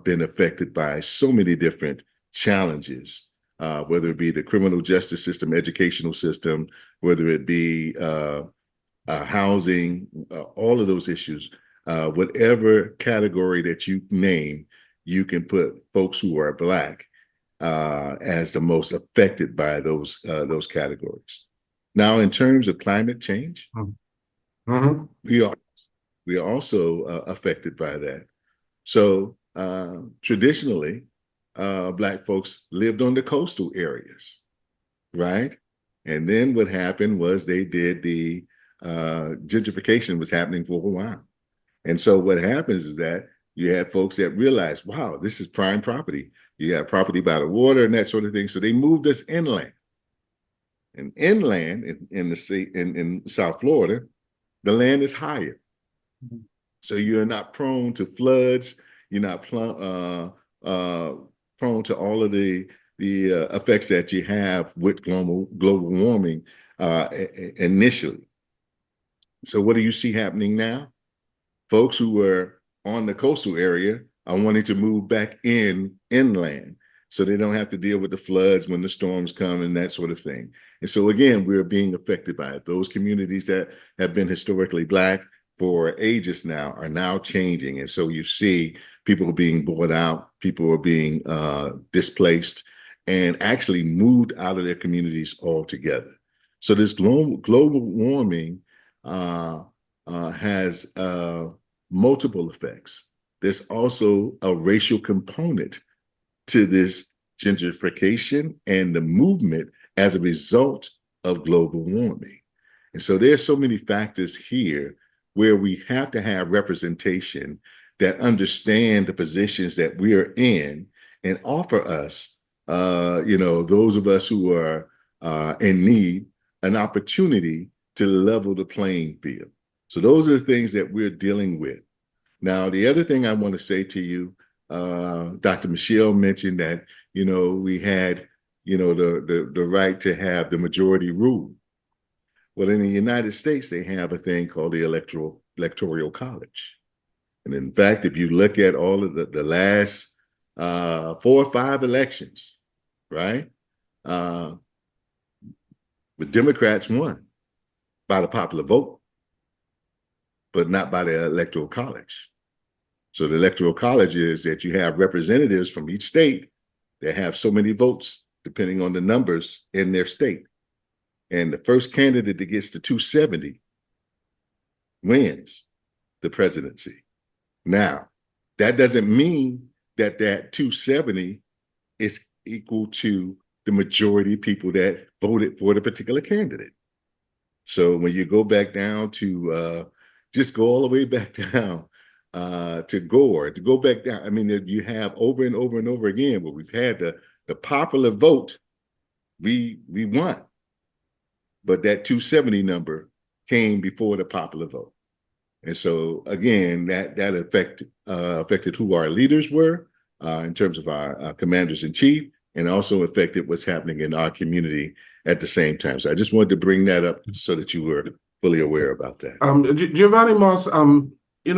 [SPEAKER 5] been affected by so many different challenges, whether it be the criminal justice system, educational system, whether it be housing, all of those issues, whatever category that you name, you can put folks who are Black as the most affected by those categories. Now, in terms of climate change, we are also affected by that. So traditionally, Black folks lived on the coastal areas, right? And then what happened was they did the gentrification was happening for a while. And so what happens is that you had folks that realized, wow, this is prime property. You have property by the water and that sort of thing. So they moved us inland. And inland in the state in South Florida, the land is higher. So you're not prone to floods. You're not prone to all of the effects that you have with global warming initially. So what do you see happening now? Folks who were on the coastal area are wanting to move back inland, so they don't have to deal with the floods when the storms come and that sort of thing. And so again, we're being affected by it. Those communities that have been historically Black for ages now are now changing. And so you see people being bought out, people are being displaced and actually moved out of their communities altogether. So this global warming has multiple effects. There's also a racial component to this gentrification and the movement as a result of global warming. And so there's so many factors here where we have to have representation that understand the positions that we are in and offer us, those of us who are in need, an opportunity to level the playing field. So those are the things that we're dealing with. Now, the other thing I want to say to you, Dr. Michelle mentioned that, we had, the right to have the majority rule. Well, in the United States, they have a thing called the electoral college. And in fact, if you look at all of the last 4 or 5 elections, right, the Democrats won by the popular vote, but not by the electoral college. So the electoral college is that you have representatives from each state that have so many votes, depending on the numbers in their state. And the first candidate that gets to 270 wins the presidency. Now, that doesn't mean that 270 is equal to the majority of people that voted for the particular candidate. So when you go back down to, just go all the way back down to Gore, to go back down, I mean, you have over and over and over again where we've had the popular vote, we won. But that 270 number came before the popular vote. And so again, that affected who our leaders were in terms of our commanders in chief, and also affected what's happening in our community at the same time. So I just wanted to bring that up so that you were fully aware about that.
[SPEAKER 1] Giovanni Moss, it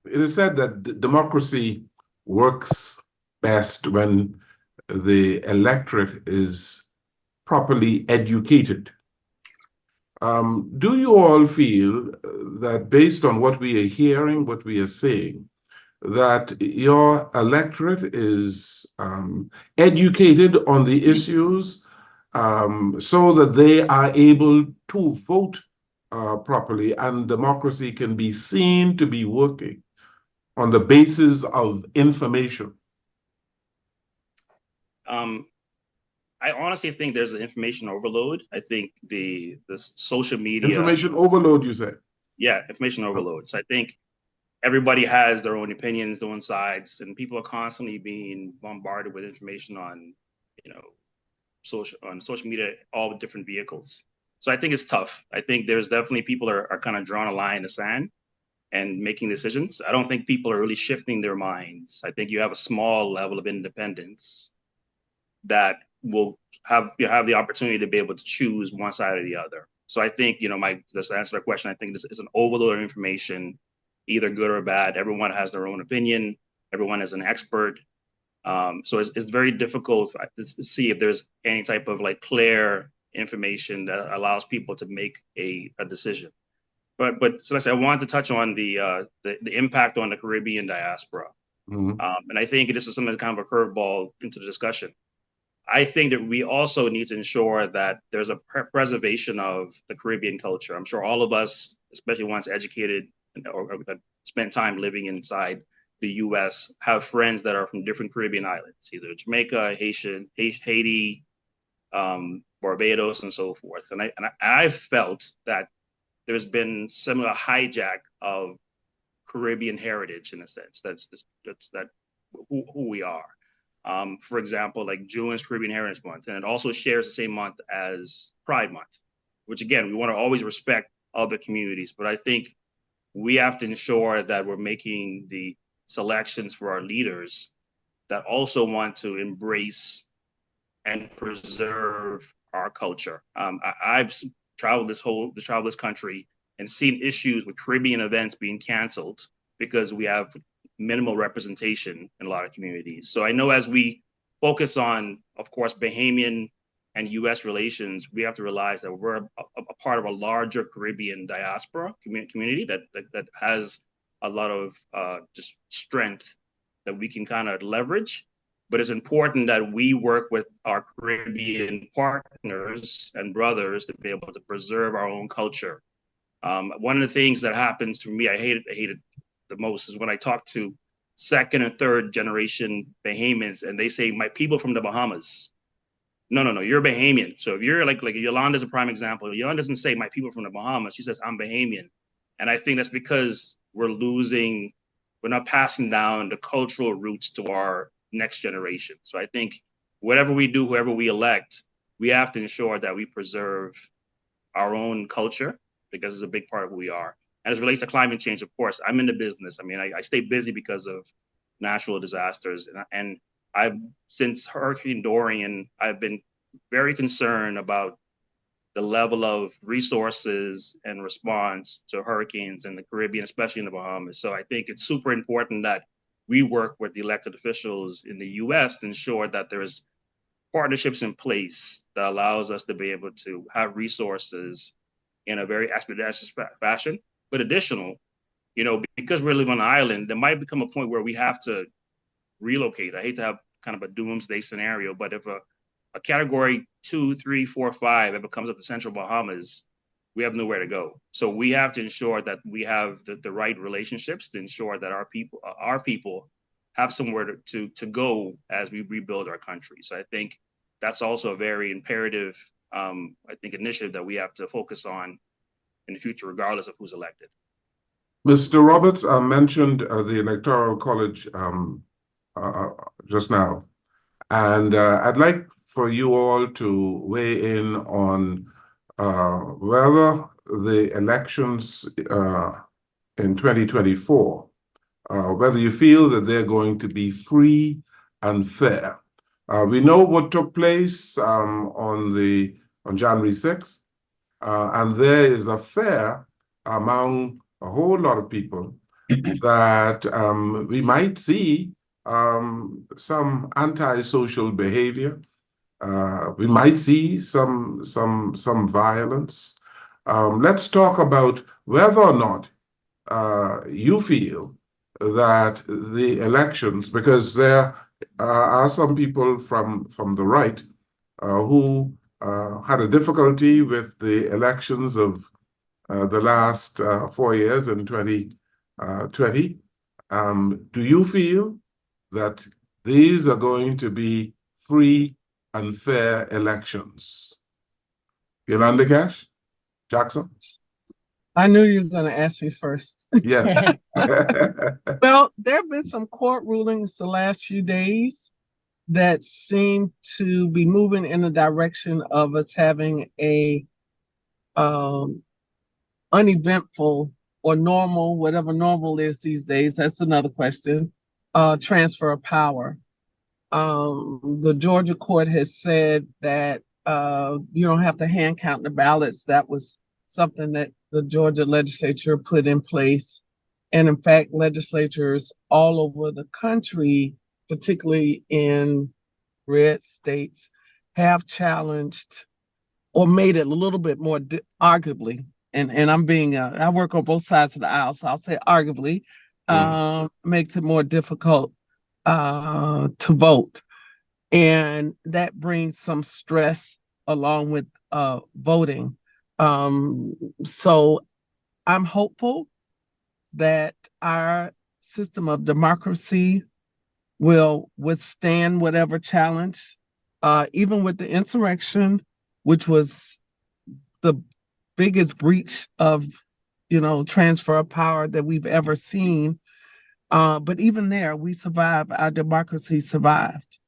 [SPEAKER 1] is said that democracy works best when the electorate is properly educated. Do you all feel that based on what we are hearing, what we are seeing, that your electorate is educated on the issues so that they are able to vote properly and democracy can be seen to be working on the basis of information?
[SPEAKER 6] I honestly think there's an information overload. I think the social media
[SPEAKER 1] Information overload, you say?
[SPEAKER 6] Yeah, information overload. So I think everybody has their own opinions, their own sides, and people are constantly being bombarded with information on, social media, all different vehicles. So I think it's tough. I think there's definitely people are kind of drawing a line in the sand and making decisions. I don't think people are really shifting their minds. I think you have a small level of independence that will have the opportunity to be able to choose one side or the other. So I think, just to answer that question, I think this is an overload of information, either good or bad. Everyone has their own opinion. Everyone is an expert. So it's very difficult to see if there's any type of clear information that allows people to make a decision. But so I wanted to touch on the impact on the Caribbean diaspora.
[SPEAKER 1] Mm-hmm.
[SPEAKER 6] And I think this is something kind of a curveball into the discussion. I think that we also need to ensure that there's a preservation of the Caribbean culture. I'm sure all of us, especially ones educated or spent time living inside the U.S., have friends that are from different Caribbean islands, either Jamaica, Haiti, Barbados, and so forth. And I've felt that there's been similar hijack of Caribbean heritage in a sense. That's who we are. For example, like June's Caribbean Heritage Month, and it also shares the same month as Pride Month, which again, we want to always respect other communities, but I think we have to ensure that we're making the selections for our leaders that also want to embrace and preserve our culture. I've traveled this country and seen issues with Caribbean events being canceled because we have minimal representation in a lot of communities. So I know as we focus on, of course, Bahamian and U.S. relations, we have to realize that we're a part of a larger Caribbean diaspora community that has a lot of just strength that we can kind of leverage. But it's important that we work with our Caribbean partners and brothers to be able to preserve our own culture. One of the things that happens for me, I hate it the most, is when I talk to second and third generation Bahamians and they say, my people from the Bahamas. no, you're Bahamian. So if you're like Yolanda's a prime example. Yolanda doesn't say my people from the Bahamas. She says I'm Bahamian. And I think that's because we're not passing down the cultural roots to our next generation. So I think whatever we do, whoever we elect, we have to ensure that we preserve our own culture, because it's a big part of who we are. And as it relates to climate change, of course, I'm in the business. I mean, I stay busy because of natural disasters. And I've, since Hurricane Dorian, I've been very concerned about the level of resources and response to hurricanes in the Caribbean, especially in the Bahamas. So I think it's super important that we work with the elected officials in the US to ensure that there's partnerships in place that allows us to be able to have resources in a very expeditious fashion. But additional, because we're living on an island, there might become a point where we have to relocate. I hate to have kind of a doomsday scenario, but if a category 2, 3, 4, 5 ever comes up to Central Bahamas, we have nowhere to go. So we have to ensure that we have the right relationships to ensure that our people have somewhere to go as we rebuild our country. So I think that's also a very imperative, initiative that we have to focus on in the future, regardless of who's elected.
[SPEAKER 1] Mr. Roberts mentioned the Electoral College just now, and I'd like for you all to weigh in on whether the elections in 2024, whether you feel that they're going to be free and fair. We know what took place on January 6th, and there is a fear among a whole lot of people that we might see some antisocial behavior. We might see some violence. Let's talk about whether or not you feel that the elections, because there are some people from the right who had a difficulty with the elections of the last 4 years in 2020. Do you feel that these are going to be free and fair elections? Yolanda Cash? Jackson?
[SPEAKER 2] I knew you were going to ask me first.
[SPEAKER 1] Yes.
[SPEAKER 2] Well, there have been some court rulings the last few days that seem to be moving in the direction of us having a uneventful or normal, whatever normal is these days, that's another question, transfer of power. The Georgia court has said that you don't have to hand count the ballots. That was something that the Georgia legislature put in place. And in fact, legislatures all over the country, particularly in red states, have challenged or made it a little bit more arguably. And I'm being, I work on both sides of the aisle, so I'll say arguably, makes it more difficult to vote. And that brings some stress along with voting. So I'm hopeful that our system of democracy will withstand whatever challenge, even with the insurrection, which was the biggest breach of, transfer of power that we've ever seen. But even there, we survived. Our democracy survived.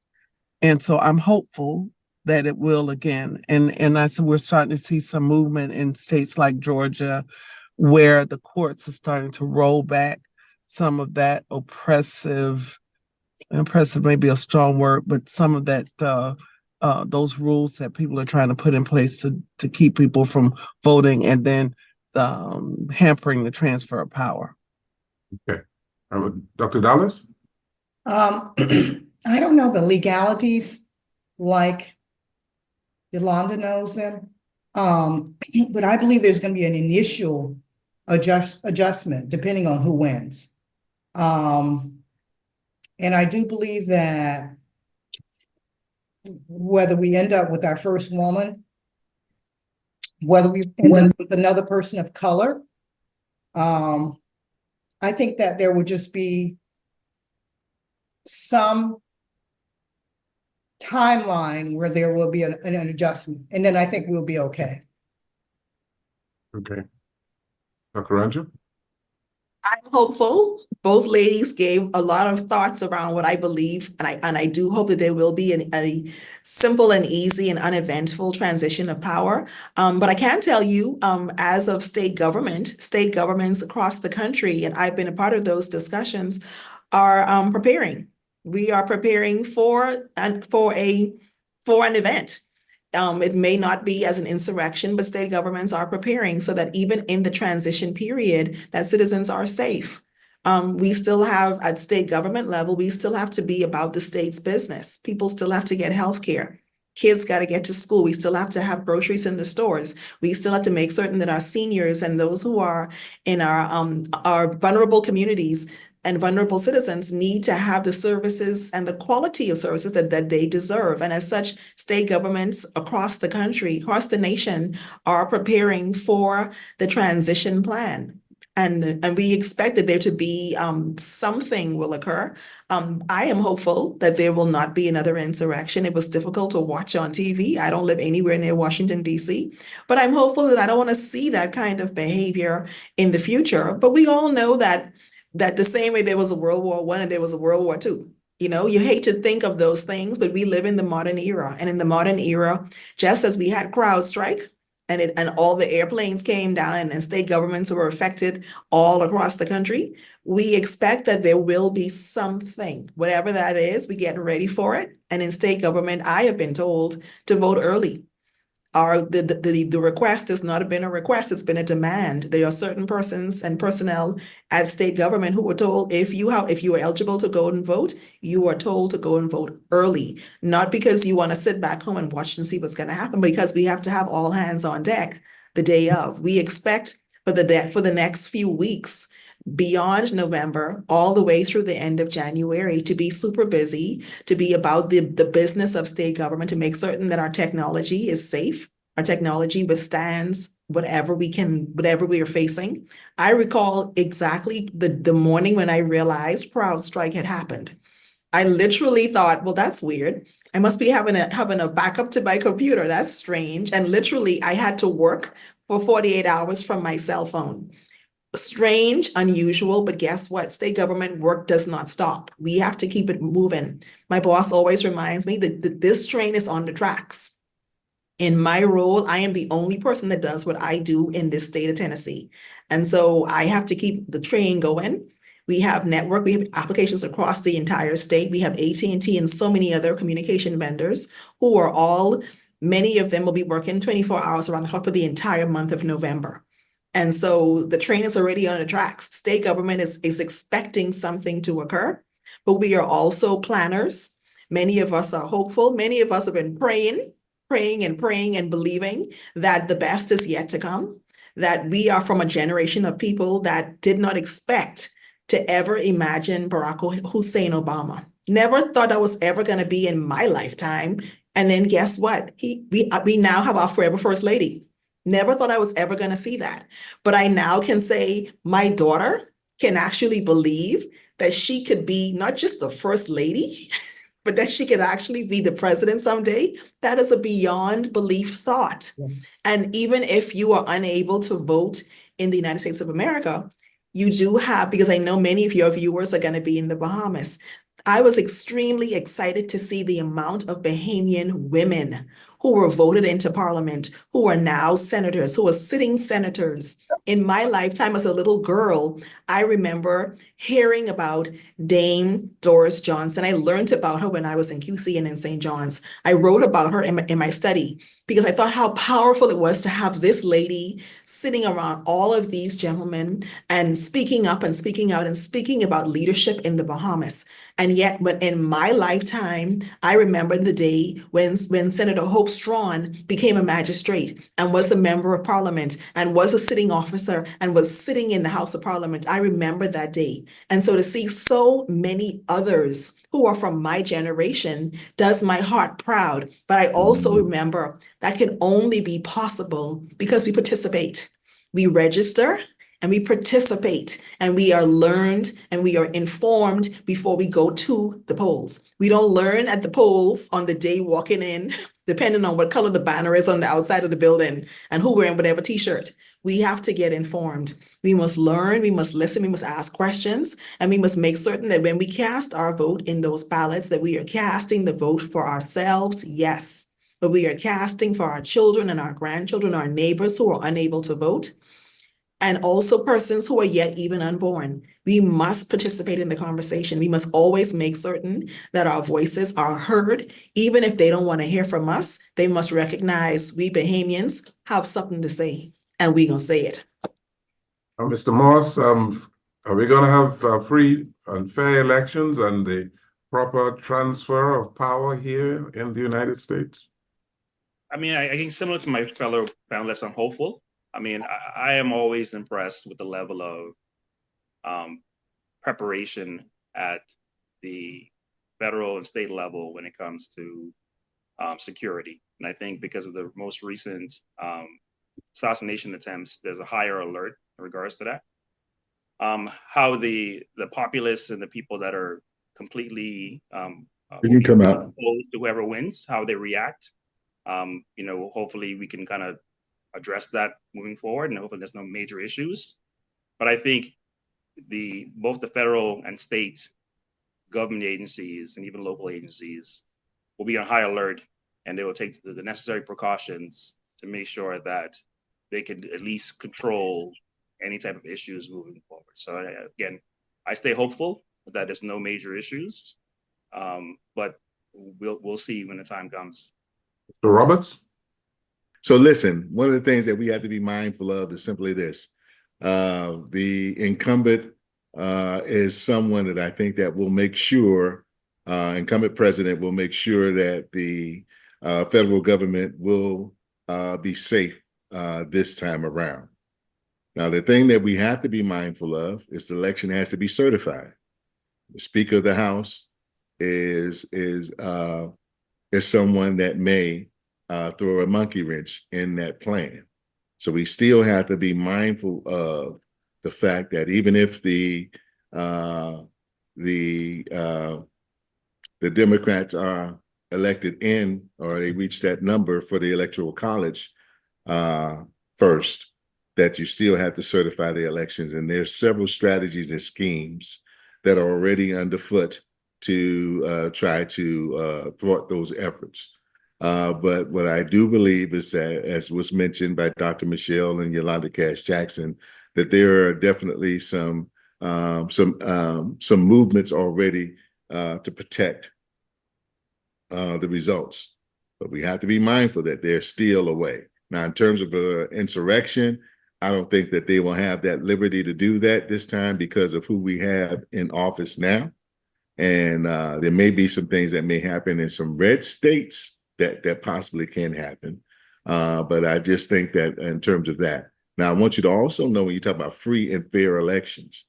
[SPEAKER 2] And so I'm hopeful that it will again. And I said we're starting to see some movement in states like Georgia, where the courts are starting to roll back some of that oppressive may be a strong word, but some of that those rules that people are trying to put in place to keep people from voting, and then hampering the transfer of power.
[SPEAKER 1] Okay. Dr. Dallas?
[SPEAKER 4] I don't know the legalities like Yolanda knows them, but I believe there's going to be an initial adjustment depending on who wins. And I do believe that whether we end up with our first woman, whether we end up with another person of color, I think that there would just be some timeline where there will be an adjustment, and then I think we'll be okay.
[SPEAKER 1] Okay. Dr. Ranjan?
[SPEAKER 3] I'm hopeful. Both ladies gave a lot of thoughts around what I believe, and I do hope that there will be a simple and easy and uneventful transition of power. But I can tell you, as of state governments across the country, and I've been a part of those discussions, are preparing. We are preparing for an event. It may not be as an insurrection, but state governments are preparing so that even in the transition period, that citizens are safe. We still have, at state government level, we still have to be about the state's business. People still have to get health care. Kids got to get to school. We still have to have groceries in the stores. We still have to make certain that our seniors and those who are in our vulnerable communities and vulnerable citizens need to have the services and the quality of services that they deserve. And as such, state governments across the country, across the nation, are preparing for the transition plan. And we expect that there to be something will occur. I am hopeful that there will not be another insurrection. It was difficult to watch on TV. I don't live anywhere near Washington, D.C., but I'm hopeful that I don't want to see that kind of behavior in the future. But we all know that the same way there was a World War I and there was a World War II. You know, you hate to think of those things, but we live in the modern era. And in the modern era, just as we had CrowdStrike and all the airplanes came down and state governments were affected all across the country, we expect that there will be something, whatever that is, we get ready for it. And in state government, I have been told to vote early. The request has not been a request, it's been a demand. There are certain persons and personnel at state government who were told if you are eligible to go and vote, you are told to go and vote early. Not because you want to sit back home and watch and see what's going to happen, because we have to have all hands on deck the day of. We expect for the next few weeks, beyond November, all the way through the end of January, to be super busy, to be about the business of state government, to make certain that our technology is safe, our technology withstands whatever we are facing. I recall exactly the morning when I realized CrowdStrike had happened. I literally thought, well, that's weird. I must be having a backup to my computer. That's strange. And literally, I had to work for 48 hours from my cell phone. Strange, unusual, but guess what? State government work does not stop. We have to keep it moving. My boss always reminds me that this train is on the tracks. In my role, I am the only person that does what I do in this state of Tennessee. And so I have to keep the train going. We have network, we have applications across the entire state. We have AT&T and so many other communication vendors who are all, many of them will be working 24 hours around the clock for the entire month of November. And so the train is already on the tracks. State government is expecting something to occur, but we are also planners. Many of us are hopeful. Many of us have been praying and believing that the best is yet to come, that we are from a generation of people that did not expect to ever imagine Barack Hussein Obama. Never thought that was ever going to be in my lifetime. And then guess what? We now have our forever first lady. Never thought I was ever going to see that. But I now can say my daughter can actually believe that she could be not just the first lady, but that she could actually be the president someday. That is a beyond belief thought. Yes. And even if you are unable to vote in the United States of America, you do have, because I know many of your viewers are going to be in the Bahamas. I was extremely excited to see the amount of Bahamian women who were voted into parliament, who are now senators, who are sitting senators. In my lifetime as a little girl, I remember hearing about Dame Doris Johnson. I learned about her when I was in QC and in St. John's. I wrote about her in my study because I thought how powerful it was to have this lady sitting around all of these gentlemen and speaking up and speaking out and speaking about leadership in the Bahamas. And yet, but in my lifetime, I remember the day when Senator Hope Strawn became a magistrate and was the member of parliament and was a sitting officer and was sitting in the House of Parliament. I remember that day. And so to see so many others who are from my generation does my heart proud. But I also remember that can only be possible because we participate. We register and we participate and we are learned and we are informed before we go to the polls. We don't learn at the polls on the day walking in, depending on what color the banner is on the outside of the building and who wearing whatever t-shirt. We have to get informed. We must learn, we must listen, we must ask questions, and we must make certain that when we cast our vote in those ballots, that we are casting the vote for ourselves, yes, but we are casting for our children and our grandchildren, our neighbors who are unable to vote, and also persons who are yet even unborn. We must participate in the conversation. We must always make certain that our voices are heard. Even if they don't want to hear from us, they must recognize we Bahamians have something to say, and we're going to say it.
[SPEAKER 1] Mr. Moss, are we going to have free and fair elections and the proper transfer of power here in the United States?
[SPEAKER 6] I mean, I think similar to my fellow panelists, I'm hopeful. I mean, I am always impressed with the level of preparation at the federal and state level when it comes to security. And I think because of the most recent assassination attempts, there's a higher alert in regards to that. How the populace and the people that are completely
[SPEAKER 5] Can come out
[SPEAKER 6] opposed to whoever wins, how they react. Hopefully we can kind of address that moving forward, and hopefully there's no major issues. But I think both the federal and state government agencies and even local agencies will be on high alert, and they will take the necessary precautions to make sure that they can at least control any type of issues moving forward. So again, I stay hopeful that there's no major issues, but we'll see when the time comes.
[SPEAKER 1] Mr. Roberts?
[SPEAKER 5] So listen, one of the things that we have to be mindful of is simply this. The incumbent is someone that I think that will make sure, incumbent president will make sure that the federal government will be safe this time around. Now, the thing that we have to be mindful of is the election has to be certified. The Speaker of the House is someone that may throw a monkey wrench in that plan. So we still have to be mindful of the fact that even if the Democrats are elected in, or they reach that number for the Electoral College first, that you still have to certify the elections. And there's several strategies and schemes that are already underfoot to try to thwart those efforts. But what I do believe is that, as was mentioned by Dr. Michelle and Yolanda Cash Jackson, that there are definitely some movements already to protect the results. But we have to be mindful that they're still away. Now, in terms of insurrection, I don't think that they will have that liberty to do that this time because of who we have in office now. And there may be some things that may happen in some red states that possibly can happen. But I just think that in terms of that. Now, I want you to also know when you talk about free and fair elections.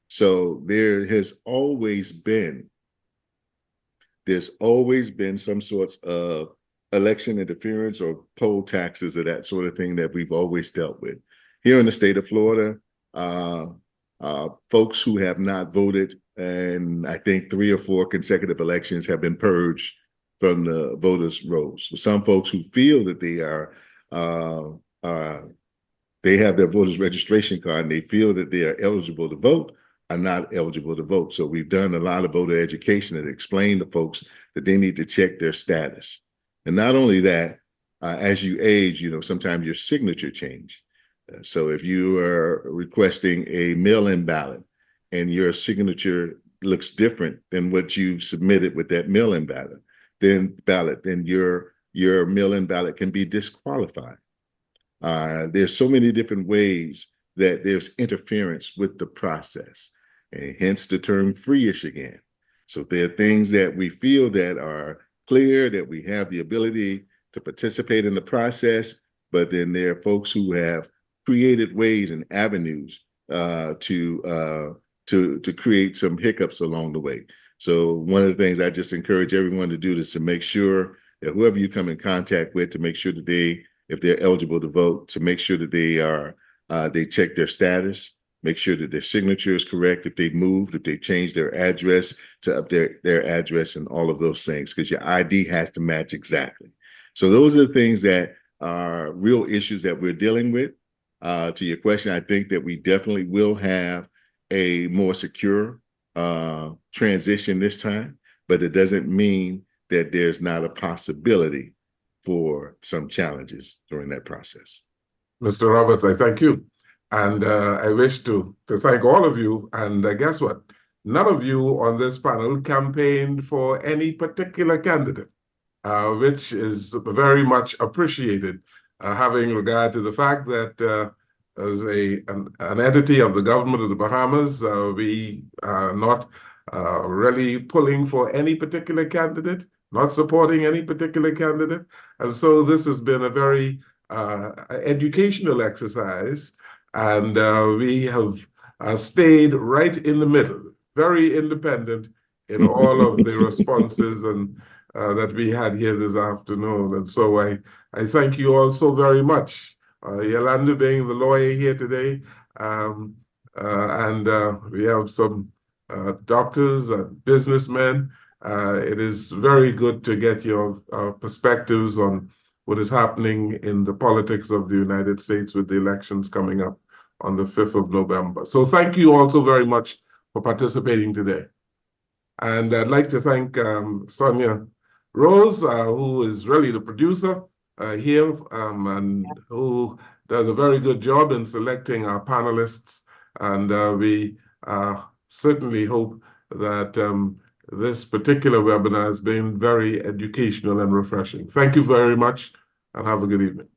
[SPEAKER 5] So there's always been some sorts of election interference or poll taxes or that sort of thing that we've always dealt with. Here in the state of Florida, folks who have not voted, and I think 3 or 4 consecutive elections have been purged from the voters' rolls. So some folks who feel that they have their voters' registration card and they feel that they are eligible to vote are not eligible to vote. So we've done a lot of voter education that explain to folks that they need to check their status. And not only that, as you age, sometimes your signature change. So if you are requesting a mail-in ballot and your signature looks different than what you've submitted with that mail-in ballot, then your mail-in ballot can be disqualified. There's so many different ways that there's interference with the process, and hence the term free-ish again. So there are things that we feel that are clear, that we have the ability to participate in the process, but then there are folks who have created ways and avenues to create some hiccups along the way. So one of the things I just encourage everyone to do is to make sure that whoever you come in contact with, to make sure that if they're eligible to vote, to make sure that they check their status, make sure that their signature is correct, if they moved, if they changed their address to update their address and all of those things, because your ID has to match exactly. So those are the things that are real issues that we're dealing with. To your question, I think that we definitely will have a more secure transition this time, but it doesn't mean that there's not a possibility for some challenges during that process.
[SPEAKER 1] Mr. Roberts, I thank you. And I wish to thank all of you. And guess what? None of you on this panel campaigned for any particular candidate, which is very much appreciated, having regard to the fact that as an entity of the government of the Bahamas, we are not really pulling for any particular candidate, not supporting any particular candidate. And so this has been a very educational exercise, and we have stayed right in the middle, very independent in all of the responses and that we had here this afternoon. And so I thank you all so very much. Yolanda being the lawyer here today, and we have some doctors and businessmen. It is very good to get your perspectives on what is happening in the politics of the United States with the elections coming up on the 5th of November. So thank you also very much for participating today. And I'd like to thank Sonia Rose, who is really the producer here, and who does a very good job in selecting our panelists. And we certainly hope that this particular webinar has been very educational and refreshing. Thank you very much, and have a good evening.